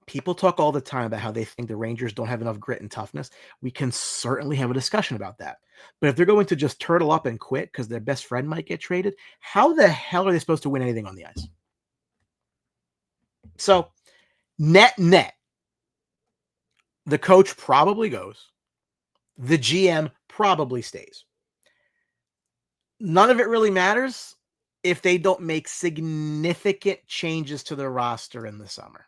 People talk all the time about how they think the Rangers don't have enough grit and toughness. We can certainly have a discussion about that. But if they're going to just turtle up and quit because their best friend might get traded, how the hell are they supposed to win anything on the ice? So, net, the coach probably goes. The GM probably stays. None of it really matters if they don't make significant changes to the roster in the summer.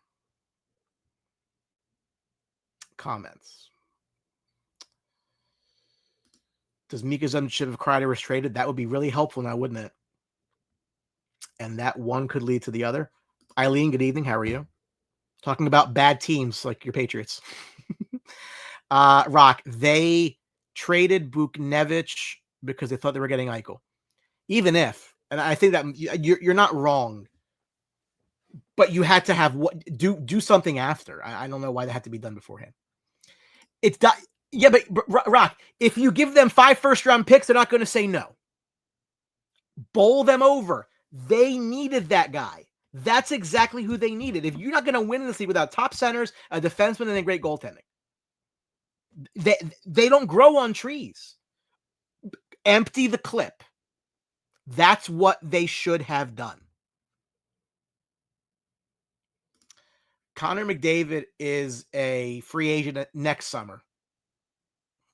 Comments. Does Mika Zibanejad have Kreider was traded? That would be really helpful now, wouldn't it? And that one could lead to the other. Eileen, good evening. How are you? Talking about bad teams like your Patriots. Rock, they traded Buchnevich because they thought they were getting Eichel. Even if, and I think that you're not wrong, but you had to have do something after. I don't know why that had to be done beforehand. It's done. Yeah, but Rock, if you give them 5 first-round picks, they're not going to say no. Bowl them over. They needed that guy. That's exactly who they needed. If you're not going to win in this league without top centers, a defenseman, and a great goaltending, they don't grow on trees. Empty the clip. That's what they should have done. Connor McDavid is a free agent next summer.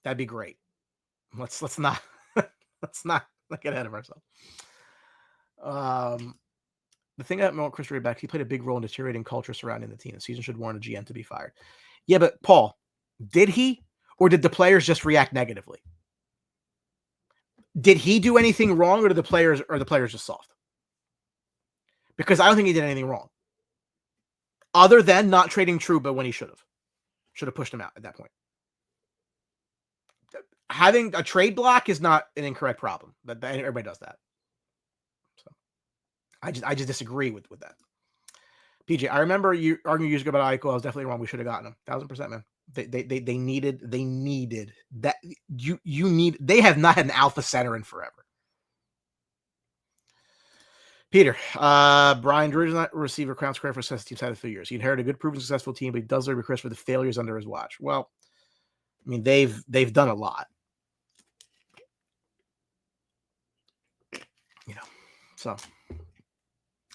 That'd be great. Let's not get ahead of ourselves. The thing about Chris Drury back, he played a big role in deteriorating culture surrounding the team. The season should warrant a GM to be fired. Yeah, but Paul, did he, or did the players just react negatively? Did he do anything wrong, or did the players just soft? Because I don't think he did anything wrong, other than not trading Trouba when he should have pushed him out at that point. Having a trade block is not an incorrect problem. That everybody does that. So I just disagree with that. PJ, I remember you arguing years ago about Eichel. I was definitely wrong. We should have gotten him. 1000%, man. They needed that. They have not had an alpha center in forever. Peter, Brian Drury does not receive a crown square for success teams had a few years. He inherited a good, proven, successful team, but he does deserve a credit for the failures under his watch. Well, I mean, they've done a lot. So,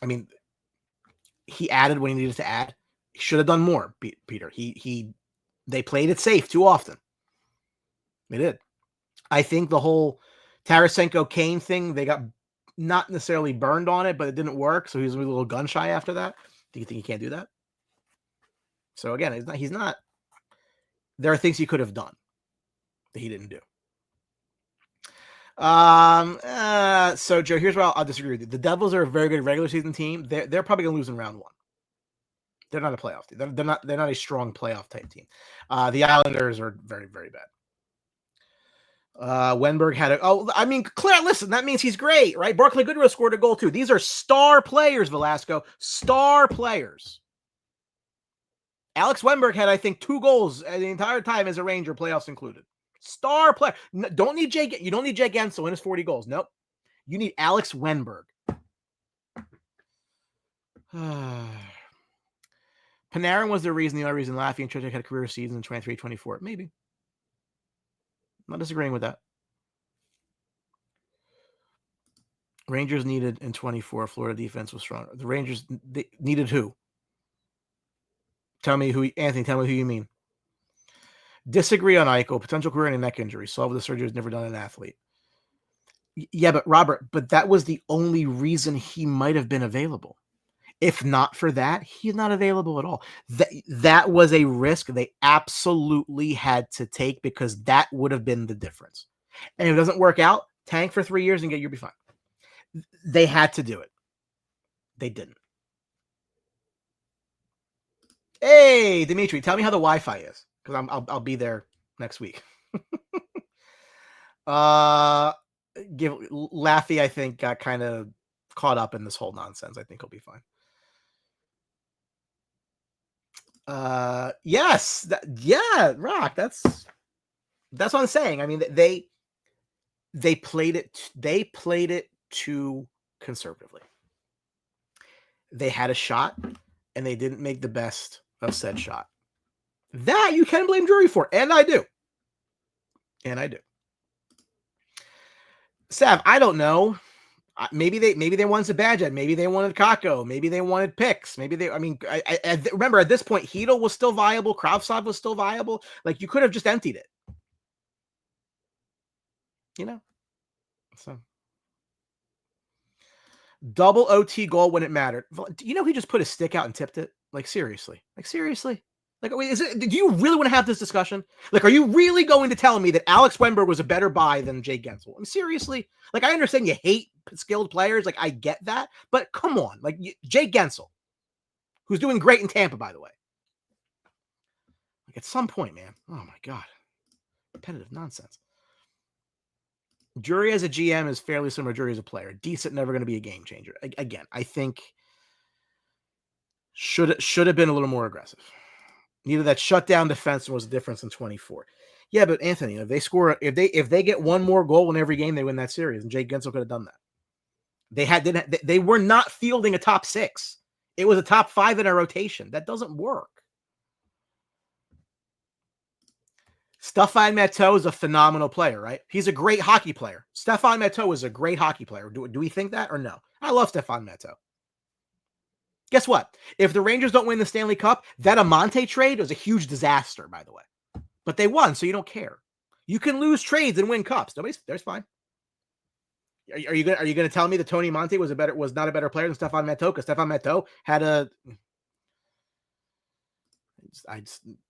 I mean, he added when he needed to add. He should have done more, Peter. They played it safe too often. They did. I think the whole Tarasenko Kane thing, they got not necessarily burned on it, but it didn't work. So he was a little gun shy after that. Do you think he can't do that? So again, he's not. There are things he could have done that he didn't do. So Joe, here's where I'll disagree with you. The Devils are a very good regular season team. They're probably gonna lose in round 1. They're not a playoff team. They're not a strong playoff type team. The Islanders are very, very bad. Wenberg had Claire, listen, that means he's great, right? Barclay Goodrow scored a goal too. These are star players, Velasco. Star players. Alex Wenberg had, I think, 2 goals the entire time as a Ranger, playoffs included. Star player. You don't need Jay Gensel in his 40 goals. Nope. You need Alex Wenberg. Panarin was the only reason Laffy and Trocheck had career seasons in 23-24. Maybe. I'm not disagreeing with that. Rangers needed in 24. Florida defense was stronger. The Rangers needed who? Anthony, tell me who you mean. Disagree on Eichel. Potential career and neck injury. Solve the surgery was never done in an athlete. Yeah, but Robert, that was the only reason he might have been available. If not for that, he's not available at all. That was a risk they absolutely had to take because that would have been the difference. And if it doesn't work out, tank for 3 years and you'll be fine. They had to do it. They didn't. Hey, Dimitri, tell me how the Wi-Fi is because I'll be there next week. Laffy, I think, got kind of caught up in this whole nonsense. I think he'll be fine. Yes, Rock. That's what I'm saying. I mean, they played it too conservatively. They had a shot, and they didn't make the best of said shot. That you can blame Drury for, and I do. Sav, I don't know. Maybe they wanted Zibanejad. Maybe they wanted Kakko. Maybe they wanted picks. Maybe they. I mean, I remember at this point, Hedl was still viable. Kravtsov was still viable. Like you could have just emptied it. You know. So double OT goal when it mattered. Do you know he just put his stick out and tipped it? Like seriously. Like, wait, do you really want to have this discussion? Like, are you really going to tell me that Alex Wemberg was a better buy than Jay Gensel? I mean, seriously? Like, I understand you hate skilled players. Like, I get that. But come on. Like, Jay Gensel, who's doing great in Tampa, by the way. Like, at some point, man. Oh, my God. Repetitive nonsense. Drury as a GM is fairly similar to Drury as a player. Decent, never going to be a game changer. Again, I think should have been a little more aggressive. Neither that shutdown defense was a difference in 24. Yeah, but Anthony, if they get one more goal in every game, they win that series. And Jake Gensel could have done that. They were not fielding a top 6. It was a top 5 in a rotation. That doesn't work. Stéphane Matteau is a phenomenal player, right? He's a great hockey player. Stéphane Matteau is a great hockey player. Do we think that or no? I love Stéphane Matteau. Guess what? If the Rangers don't win the Stanley Cup, that Amante trade was a huge disaster, by the way. But they won, so you don't care. You can lose trades and win cups. There's fine. Are you going to tell me that Tony Monte was not a better player than Stéphane Matteau? Because Stéphane Matteau had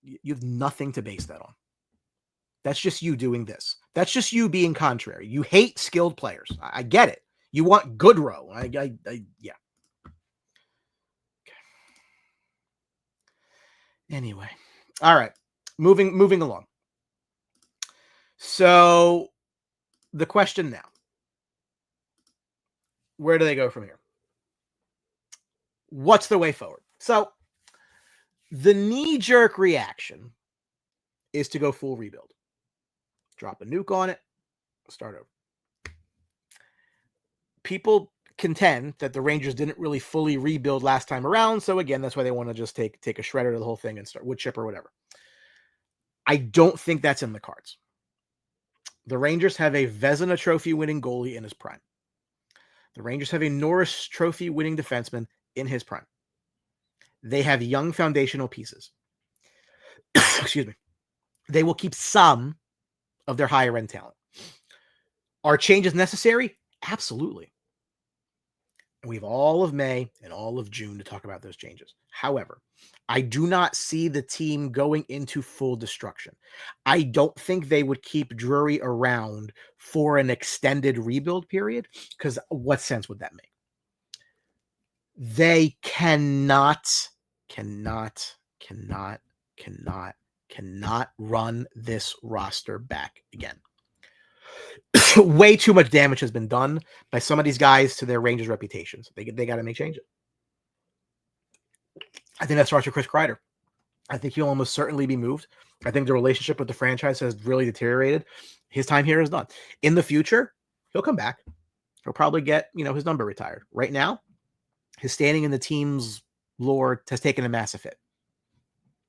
you have nothing to base that on. That's just you doing this. That's just you being contrary. You hate skilled players. I get it. You want Goodrow. Yeah. Anyway, all right, moving along. So the question now, where do they go from here? What's the way forward? So the knee-jerk reaction is to go full rebuild. Drop a nuke on it, start over. People contend that the Rangers didn't really fully rebuild last time around. So again, that's why they want to just take a shredder to the whole thing and start wood chip or whatever. I don't think that's in the cards. The Rangers have a Vezina Trophy winning goalie in his prime. The Rangers have a Norris Trophy winning defenseman in his prime. They have young foundational pieces. Excuse me. They will keep some of their higher end talent. Are changes necessary? Absolutely. And we have all of May and all of June to talk about those changes. However, I do not see the team going into full destruction. I don't think they would keep Drury around for an extended rebuild period, because what sense would that make? They cannot run this roster back again. Way too much damage has been done by some of these guys to their Rangers reputations. They got to make changes. I think that starts with Chris Kreider. I think he'll almost certainly be moved. I think the relationship with the franchise has really deteriorated. His time here is done. In the future, he'll come back. He'll probably get, his number retired. Right now, His standing in the team's lore has taken a massive hit.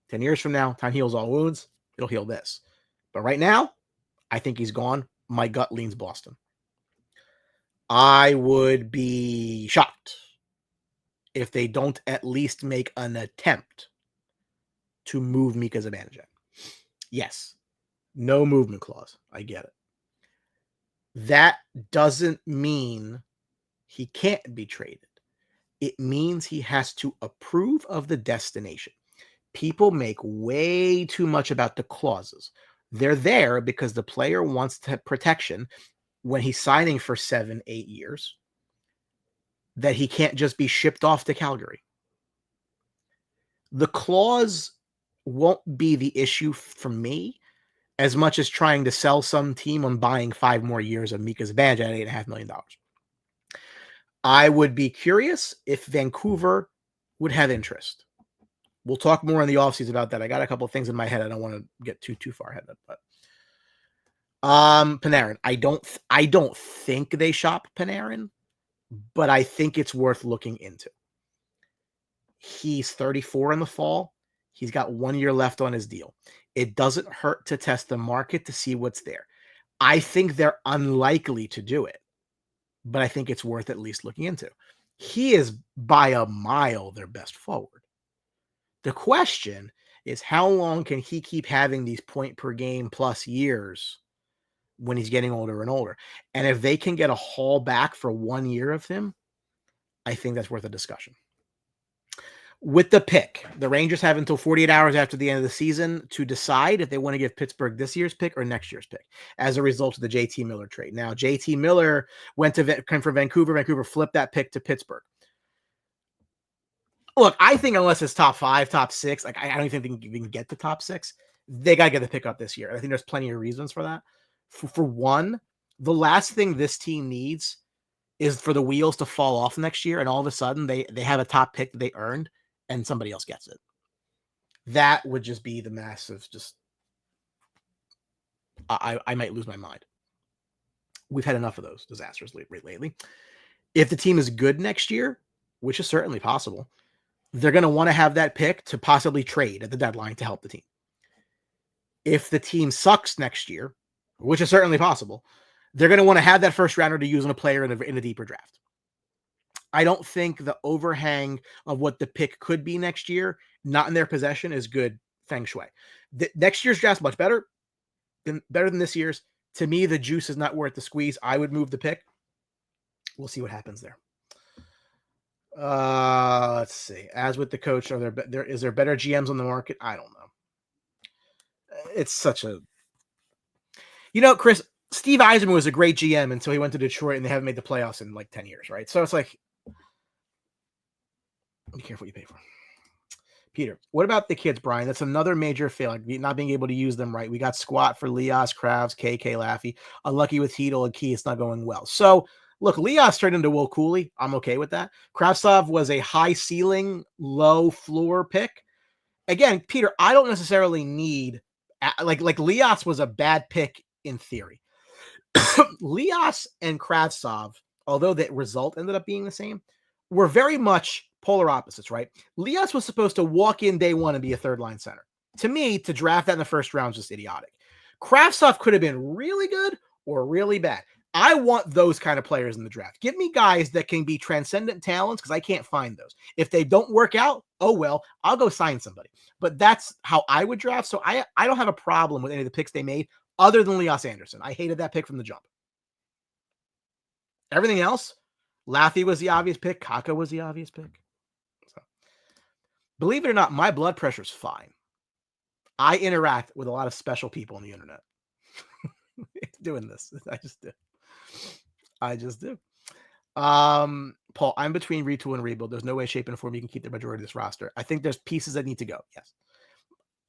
10 years from now, time heals all wounds. It'll heal this. But right now, I think he's gone. My gut leans Boston. I would be shocked if they don't at least make an attempt to move Mika Zibanejad. Yes, no movement clause. I get it. That doesn't mean he can't be traded. It means he has to approve of the destination. People make way too much about the clauses. They're there because the player wants to have protection when he's signing for 7-8 years, that he can't just be shipped off to Calgary. The clause won't be the issue for me as much as trying to sell some team on buying 5 more years of Mika Zibanejad at $8.5 million. I would be curious if Vancouver would have interest. We'll talk more in the offseason about that. I got a couple of things in my head. I don't want to get too far ahead of it, but Panarin. I don't think they shop Panarin, but I think it's worth looking into. He's 34 in the fall. He's got 1 year left on his deal. It doesn't hurt to test the market to see what's there. I think they're unlikely to do it, but I think it's worth at least looking into. He is by a mile their best forward. The question is, how long can he keep having these point per game plus years when he's getting older and older? And if they can get a haul back for 1 year of him, I think that's worth a discussion. With the pick, the Rangers have until 48 hours after the end of the season to decide if they want to give Pittsburgh this year's pick or next year's pick as a result of the JT Miller trade. Now, JT Miller came from Vancouver. Vancouver flipped that pick to Pittsburgh. Look, I think unless it's top 5, top 6, like I don't even think they can get the top 6. They got to get the pick up this year. I think there's plenty of reasons for that. For one, the last thing this team needs is for the wheels to fall off next year, and all of a sudden they have a top pick that they earned, and somebody else gets it. That would just be the massive, I might lose my mind. We've had enough of those disasters lately. If the team is good next year, which is certainly possible, they're going to want to have that pick to possibly trade at the deadline to help the team. If the team sucks next year, which is certainly possible, they're going to want to have that first rounder to use on a player in a deeper draft. I don't think the overhang of what the pick could be next year, not in their possession, is good feng shui. Next year's draft's much better than this year's. To me, the juice is not worth the squeeze. I would move the pick. We'll see what happens there. Let's see. As with the coach, is there better GMs on the market? I don't know. It's such a, Chris, Steve Yzerman was a great GM until he went to Detroit and they haven't made the playoffs in like 10 years, right? So it's like, be careful what you pay for. Peter, what about the kids, Brian? That's another major failure, not being able to use them right. We got squat for Lias, Kravs, KK, Laffy. Unlucky with Hedel and Key. It's not going well. So, look, Lias turned into Will Cooley. I'm okay with that. Kravtsov was a high ceiling, low floor pick. Again, Peter, I don't necessarily need, like Lias was a bad pick in theory. Lias and Kravtsov, although the result ended up being the same, were very much polar opposites, right? Lias was supposed to walk in day one and be a third line center. To me, to draft that in the first round is just idiotic. Kravtsov could have been really good or really bad. I want those kind of players in the draft. Give me guys that can be transcendent talents, because I can't find those. If they don't work out, oh well, I'll go sign somebody. But that's how I would draft. So I don't have a problem with any of the picks they made other than Lias Anderson. I hated that pick from the jump. Everything else, Laffy was the obvious pick. Kaka was the obvious pick. So, believe it or not, my blood pressure is fine. I interact with a lot of special people on the internet. Doing this. I just do. Paul, I'm between retool and rebuild. There's no way, shape, and form you can keep the majority of this roster. I think there's pieces that need to go. Yes.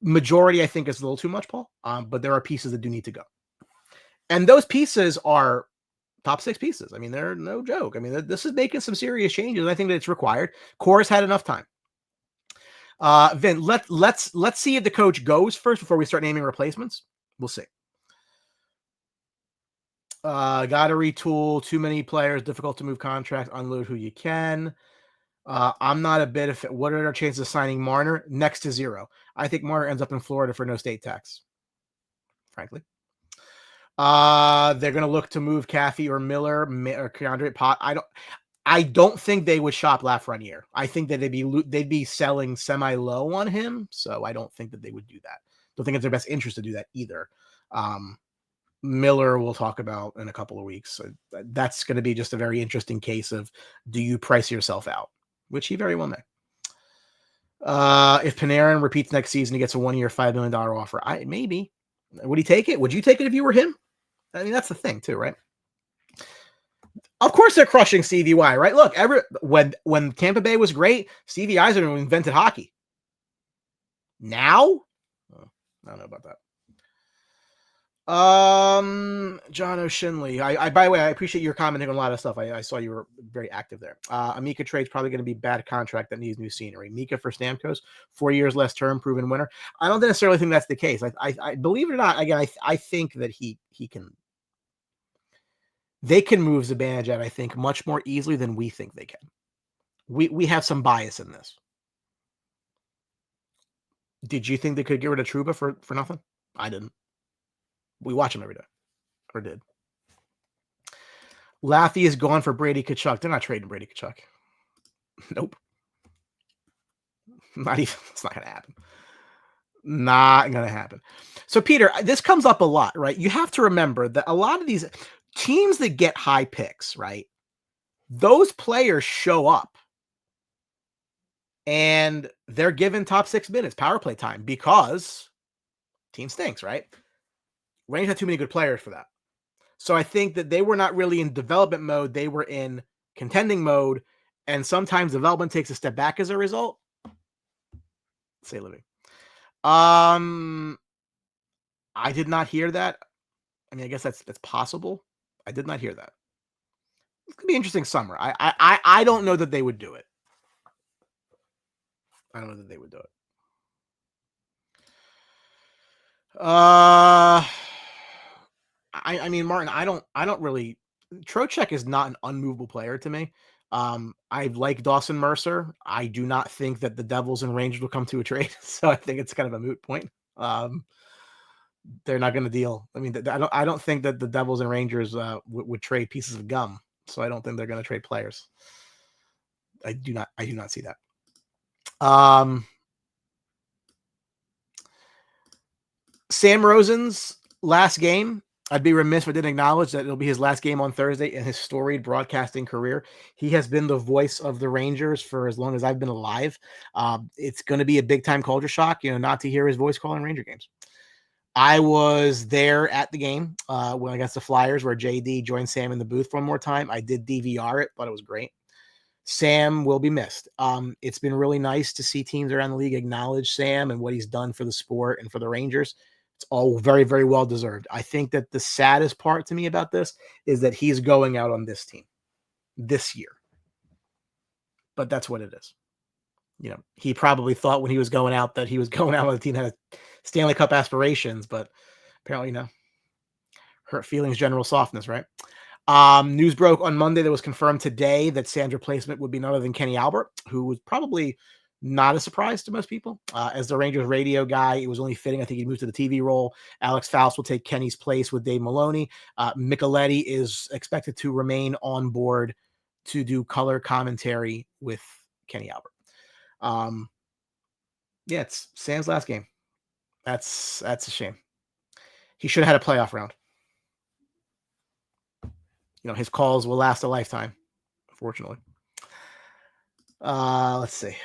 Majority, I think, is a little too much, Paul. But there are pieces that do need to go. And those pieces are top 6 pieces. I mean, they're no joke. I mean, this is making some serious changes. I think that it's required. Core's had enough time. Vin, let's see if the coach goes first before we start naming replacements. We'll see. Got to retool. Too many players. Difficult to move contracts. Unload who you can. I'm not a bit of it. What are our chances of signing Marner? Next to zero. I think Marner ends up in Florida for no state tax, frankly. They're going to look to move Caffey or Miller or Keandre Pot. I don't think they would shop Lafreniere. I think that they'd be selling semi low on him. So I don't think that they would do that. Don't think it's their best interest to do that either. Miller we'll talk about in a couple of weeks. So that's going to be just a very interesting case of, do you price yourself out, which he very well may. If Panarin repeats next season, he gets a 1-year, $5 million offer. Maybe. Would he take it? Would you take it if you were him? I mean, that's the thing too, right? Of course they're crushing Stevie Y, right? Look, when Tampa Bay was great, Stevie Yzerman invented hockey. Now? I don't know about that. John O'Shinley. I by the way, I appreciate your commenting on a lot of stuff. I saw you were very active there. Amika trade's probably going to be bad contract that needs new scenery. Mika for Stamkos, 4 years less term, proven winner. I don't necessarily think that's the case. I believe it or not, again, I think that he can. They can move Zibanejad, I think, much more easily than we think they can. We have some bias in this. Did you think they could get rid of Trouba for nothing? I didn't. We watch him every day, or did. Laffy is gone for Brady Tkachuk. They're not trading Brady Tkachuk. Nope. Not even. It's not going to happen. Not going to happen. So, Peter, this comes up a lot, right? You have to remember that a lot of these teams that get high picks, right? Those players show up and they're given top 6 minutes power play time because team stinks, right? Rangers had too many good players for that. So I think that they were not really in development mode. They were in contending mode. And sometimes development takes a step back as a result. Say living. I did not hear that. I mean, I guess that's possible. I did not hear that. It's gonna be an interesting summer. I don't know that they would do it. I don't know that they would do it. I mean, Martin, I don't really. Trocheck is not an unmovable player to me. I like Dawson Mercer. I do not think that the Devils and Rangers will come to a trade, so I think it's kind of a moot point. They're not going to deal. I mean, I don't think that the Devils and Rangers would trade pieces of gum, so I don't think they're going to trade players. I do not see that. Sam Rosen's last game. I'd be remiss if I didn't acknowledge that it'll be his last game on Thursday in his storied broadcasting career. He has been the voice of the Rangers for as long as I've been alive. It's going to be a big-time culture shock, not to hear his voice calling Ranger games. I was there at the game when against the Flyers where JD joined Sam in the booth one more time. I did DVR it, thought it was great. Sam will be missed. It's been really nice to see teams around the league acknowledge Sam and what he's done for the sport and for the Rangers. It's all very, very well deserved. I think that the saddest part to me about this is that he's going out on this team this year. But that's what it is. He probably thought when he was going out that he was going out on the team that had Stanley Cup aspirations, but apparently, hurt feelings, general softness, right? News broke on Monday that was confirmed today that Sam's replacement would be none other than Kenny Albert, who was probably not a surprise to most people. As the Rangers radio guy, it was only fitting. I think he moved to the TV role. Alex Faust will take Kenny's place with Dave Maloney. Micheletti is expected to remain on board to do color commentary with Kenny Albert. Yeah, it's Sam's last game. That's a shame. He should have had a playoff round. His calls will last a lifetime, unfortunately. Let's see.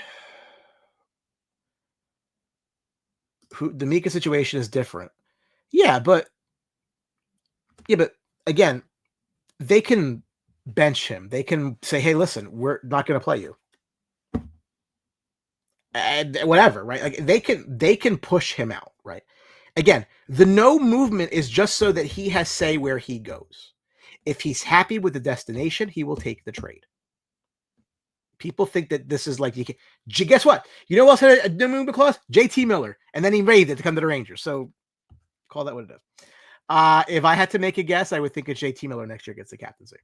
The Mika situation is different. Yeah, but again, they can bench him. They can say, "Hey, listen, we're not going to play you." And whatever, right? Like they can push him out, right? Again, the no movement is just so that he has say where he goes. If he's happy with the destination, he will take the trade. People think that this is like, guess what? You know who else had a no movement clause? JT Miller. And then he waived it to come to the Rangers. So call that what it is. If I had to make a guess, I would think it's JT Miller next year gets the captaincy.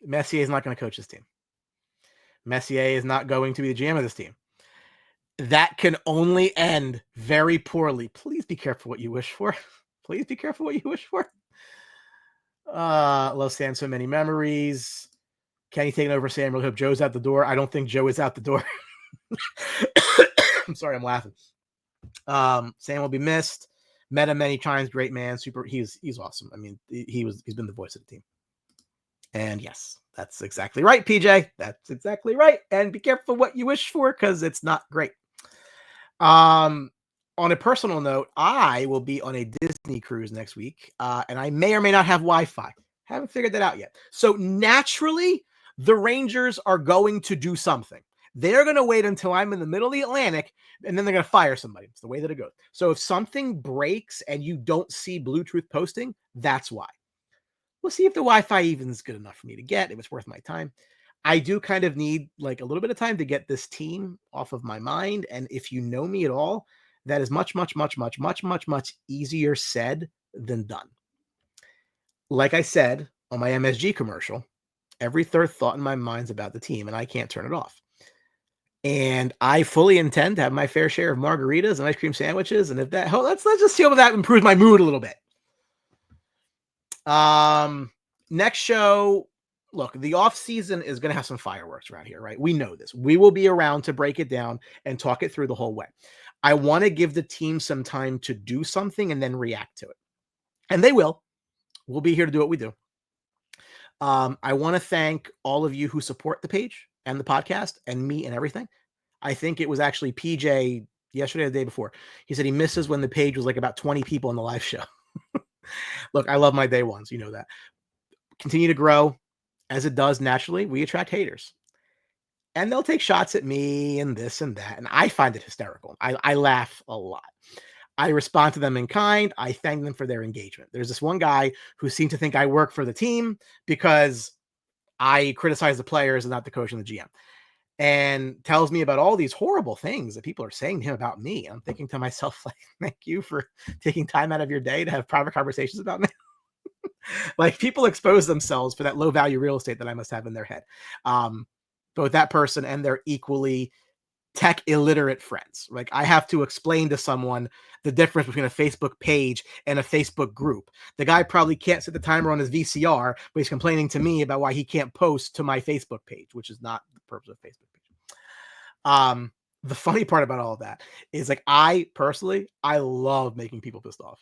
Messier is not going to coach this team. Messier is not going to be the GM of this team. That can only end very poorly. Please be careful what you wish for. Please be careful what you wish for. Love Sam, so many memories. Kenny taking over Sam. Really hope Joe's out the door. I don't think Joe is out the door. I'm sorry, I'm laughing. Sam will be missed. Met him many times. Great man. He's awesome. I mean, he's been the voice of the team. And yes, that's exactly right, PJ. That's exactly right. And be careful what you wish for, because it's not great. On a personal note, I will be on a Disney cruise next week, and I may or may not have Wi-Fi. Haven't figured that out yet. So naturally, the Rangers are going to do something. They're going to wait until I'm in the middle of the Atlantic, and then they're going to fire somebody. It's the way that it goes. So if something breaks and you don't see BlueTruth posting, that's why. We'll see if the Wi-Fi even is good enough for me to get. If it's worth my time. I do kind of need like a little bit of time to get this team off of my mind. And if you know me at all, that is much easier said than done. Like I said on my MSG commercial, every third thought in my mind's about the team, and I can't turn it off. And I fully intend to have my fair share of margaritas and ice cream sandwiches. And if that, let's just see if that improves my mood a little bit. Next show, look, the offseason is going to have some fireworks around here, right? We know this. We will be around to break it down and talk it through the whole way. I want to give the team some time to do something and then react to it. And they will. We'll be here to do what we do. I want to thank all of you who support the page and the podcast and me and everything. I think it was actually PJ yesterday or the day before. He said he misses when the page was like about 20 people on the live show. Look, I love my day ones. You know that. Continue to grow. As it does naturally, we attract haters. And they'll take shots at me and this and that. And I find it hysterical. I laugh a lot. I respond to them in kind. I thank them for their engagement. There's this one guy who seemed to think I work for the team because I criticize the players and not the coach and the GM, and tells me about all these horrible things that people are saying to him about me. I'm thinking to myself, like, thank you for taking time out of your day to have private conversations about me. Like, people expose themselves for that low value real estate that I must have in their head. Both that person and their equally tech illiterate friends. Like, I have to explain to someone the difference between a Facebook page and a Facebook group. The guy probably can't set the timer on his VCR, but he's complaining to me about why he can't post to my Facebook page, which is not the purpose of Facebook page. The funny part about all of that is, like, I personally love making people pissed off,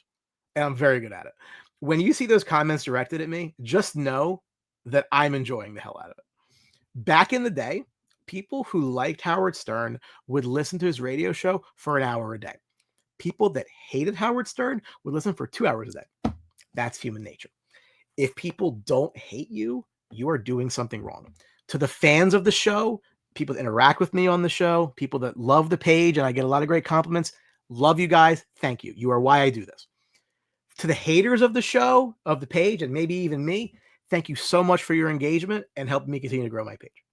and I'm very good at it. When you see those comments directed at me, just know that I'm enjoying the hell out of it. Back in the day, people who liked Howard Stern would listen to his radio show for an hour a day. People that hated Howard Stern would listen for 2 hours a day. That's human nature. If people don't hate you, you are doing something wrong. To the fans of the show, people that interact with me on the show, people that love the page, and I get a lot of great compliments. Love you guys. Thank you. You are why I do this. To the haters of the show, of the page, and maybe even me, thank you so much for your engagement and helping me continue to grow my page.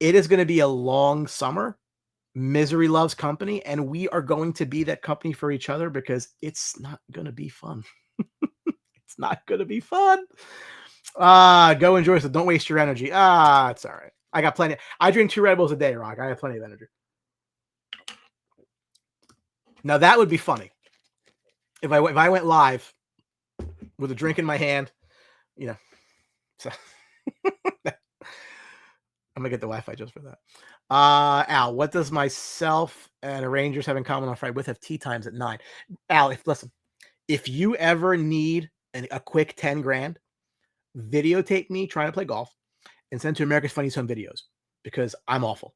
It is going to be a long summer. Misery loves company, and we are going to be that company for each other, because it's not going to be fun. It's not going to be fun. Go enjoy it. Don't waste your energy. It's all right. I got plenty. I drink 2 Red Bulls a day, Rock. I have plenty of energy. Now that would be funny. If I went live with a drink in my hand, you know, so I'm gonna get the Wi-Fi just for that. Al, what does myself and Rangers have in common on Friday? We have tea times at 9. Al, if you ever need a quick 10 grand, videotape me trying to play golf and send to America's Funniest Home Videos, because I'm awful.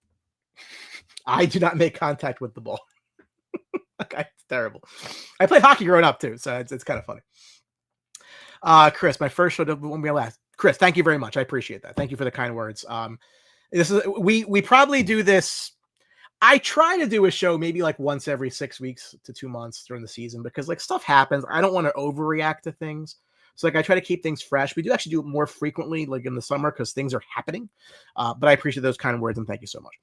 I do not make contact with the ball. Okay, it's terrible. I played hockey growing up too, so it's kind of funny. Chris, my first show won't be last. Chris, thank you very much. I appreciate that. Thank you for the kind words. This is we probably do this. I try to do a show maybe like once every 6 weeks to 2 months during the season, because like stuff happens. I don't want to overreact to things, So like I try to keep things fresh. We do actually do it more frequently, like in the summer, because things are happening. But I appreciate those kind of words, and thank you so much.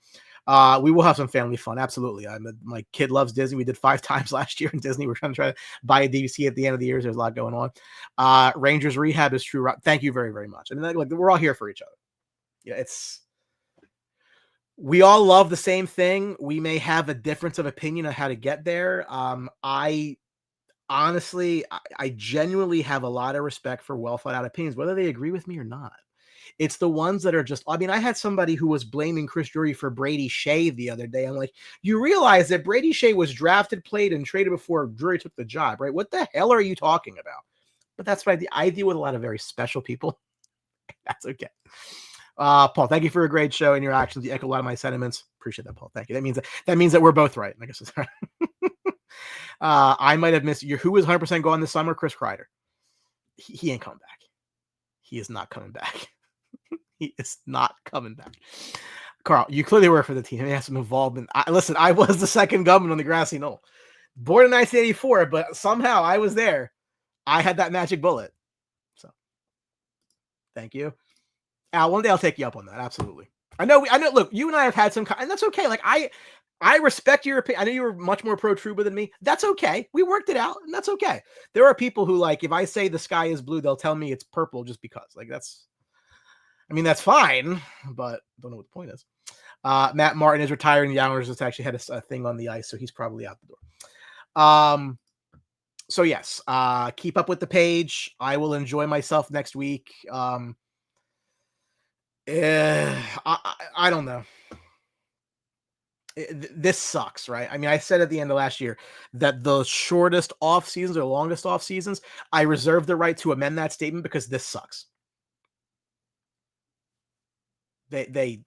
We will have some family fun. Absolutely. My kid loves Disney. We did 5 times last year in Disney. We're trying to buy a DVC at the end of the year. There's a lot going on. Rangers rehab is true. Thank you very, very much. I mean, like we're all here for each other. Yeah, we all love the same thing. We may have a difference of opinion on how to get there. I honestly, I genuinely have a lot of respect for well thought out opinions, whether they agree with me or not. It's the ones that are just, I mean, I had somebody who was blaming Chris Drury for Brady Shea the other day. I'm like, you realize that Brady Shea was drafted, played, and traded before Drury took the job, right? What the hell are you talking about? But that's why I deal with a lot of very special people. That's okay. Paul, thank you for a great show and your actions. You echo a lot of my sentiments. Appreciate that, Paul. Thank you. That means that we're both right. I guess it's right. I might have missed you. Who was 100% gone this summer? Chris Kreider. He ain't coming back. He is not coming back. He is not coming back. Carl, you clearly work for the team. He has some involvement. Listen, I was the second gunman on the grassy knoll. Born in 1984, but somehow I was there. I had that magic bullet. So, thank you. Al, one day I'll take you up on that. Absolutely. I know. Look, you and I have had some, and that's okay. Like I respect your opinion. I know you were much more pro Trouba than me. That's okay. We worked it out, and that's okay. There are people who, like, if I say the sky is blue, they'll tell me it's purple just because. Like, that's fine, but I don't know what the point is. Matt Martin is retiring. The Islanders just actually had a thing on the ice, so he's probably out the door. So yes, keep up with the page. I will enjoy myself next week. I don't know. This sucks, right? I mean, I said at the end of last year that the shortest off seasons or longest off seasons, I reserve the right to amend that statement because this sucks. They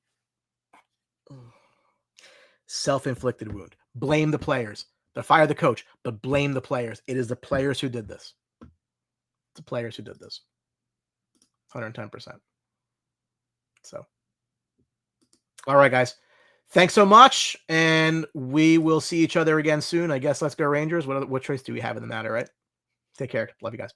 self-inflicted wound. Blame the players. They fire the coach, but blame the players. It is the players who did this. The players who did this. 110%. So, all right, guys. Thanks so much, and we will see each other again soon. I guess let's go Rangers. What choice do we have in the matter, right? Take care. Love you guys.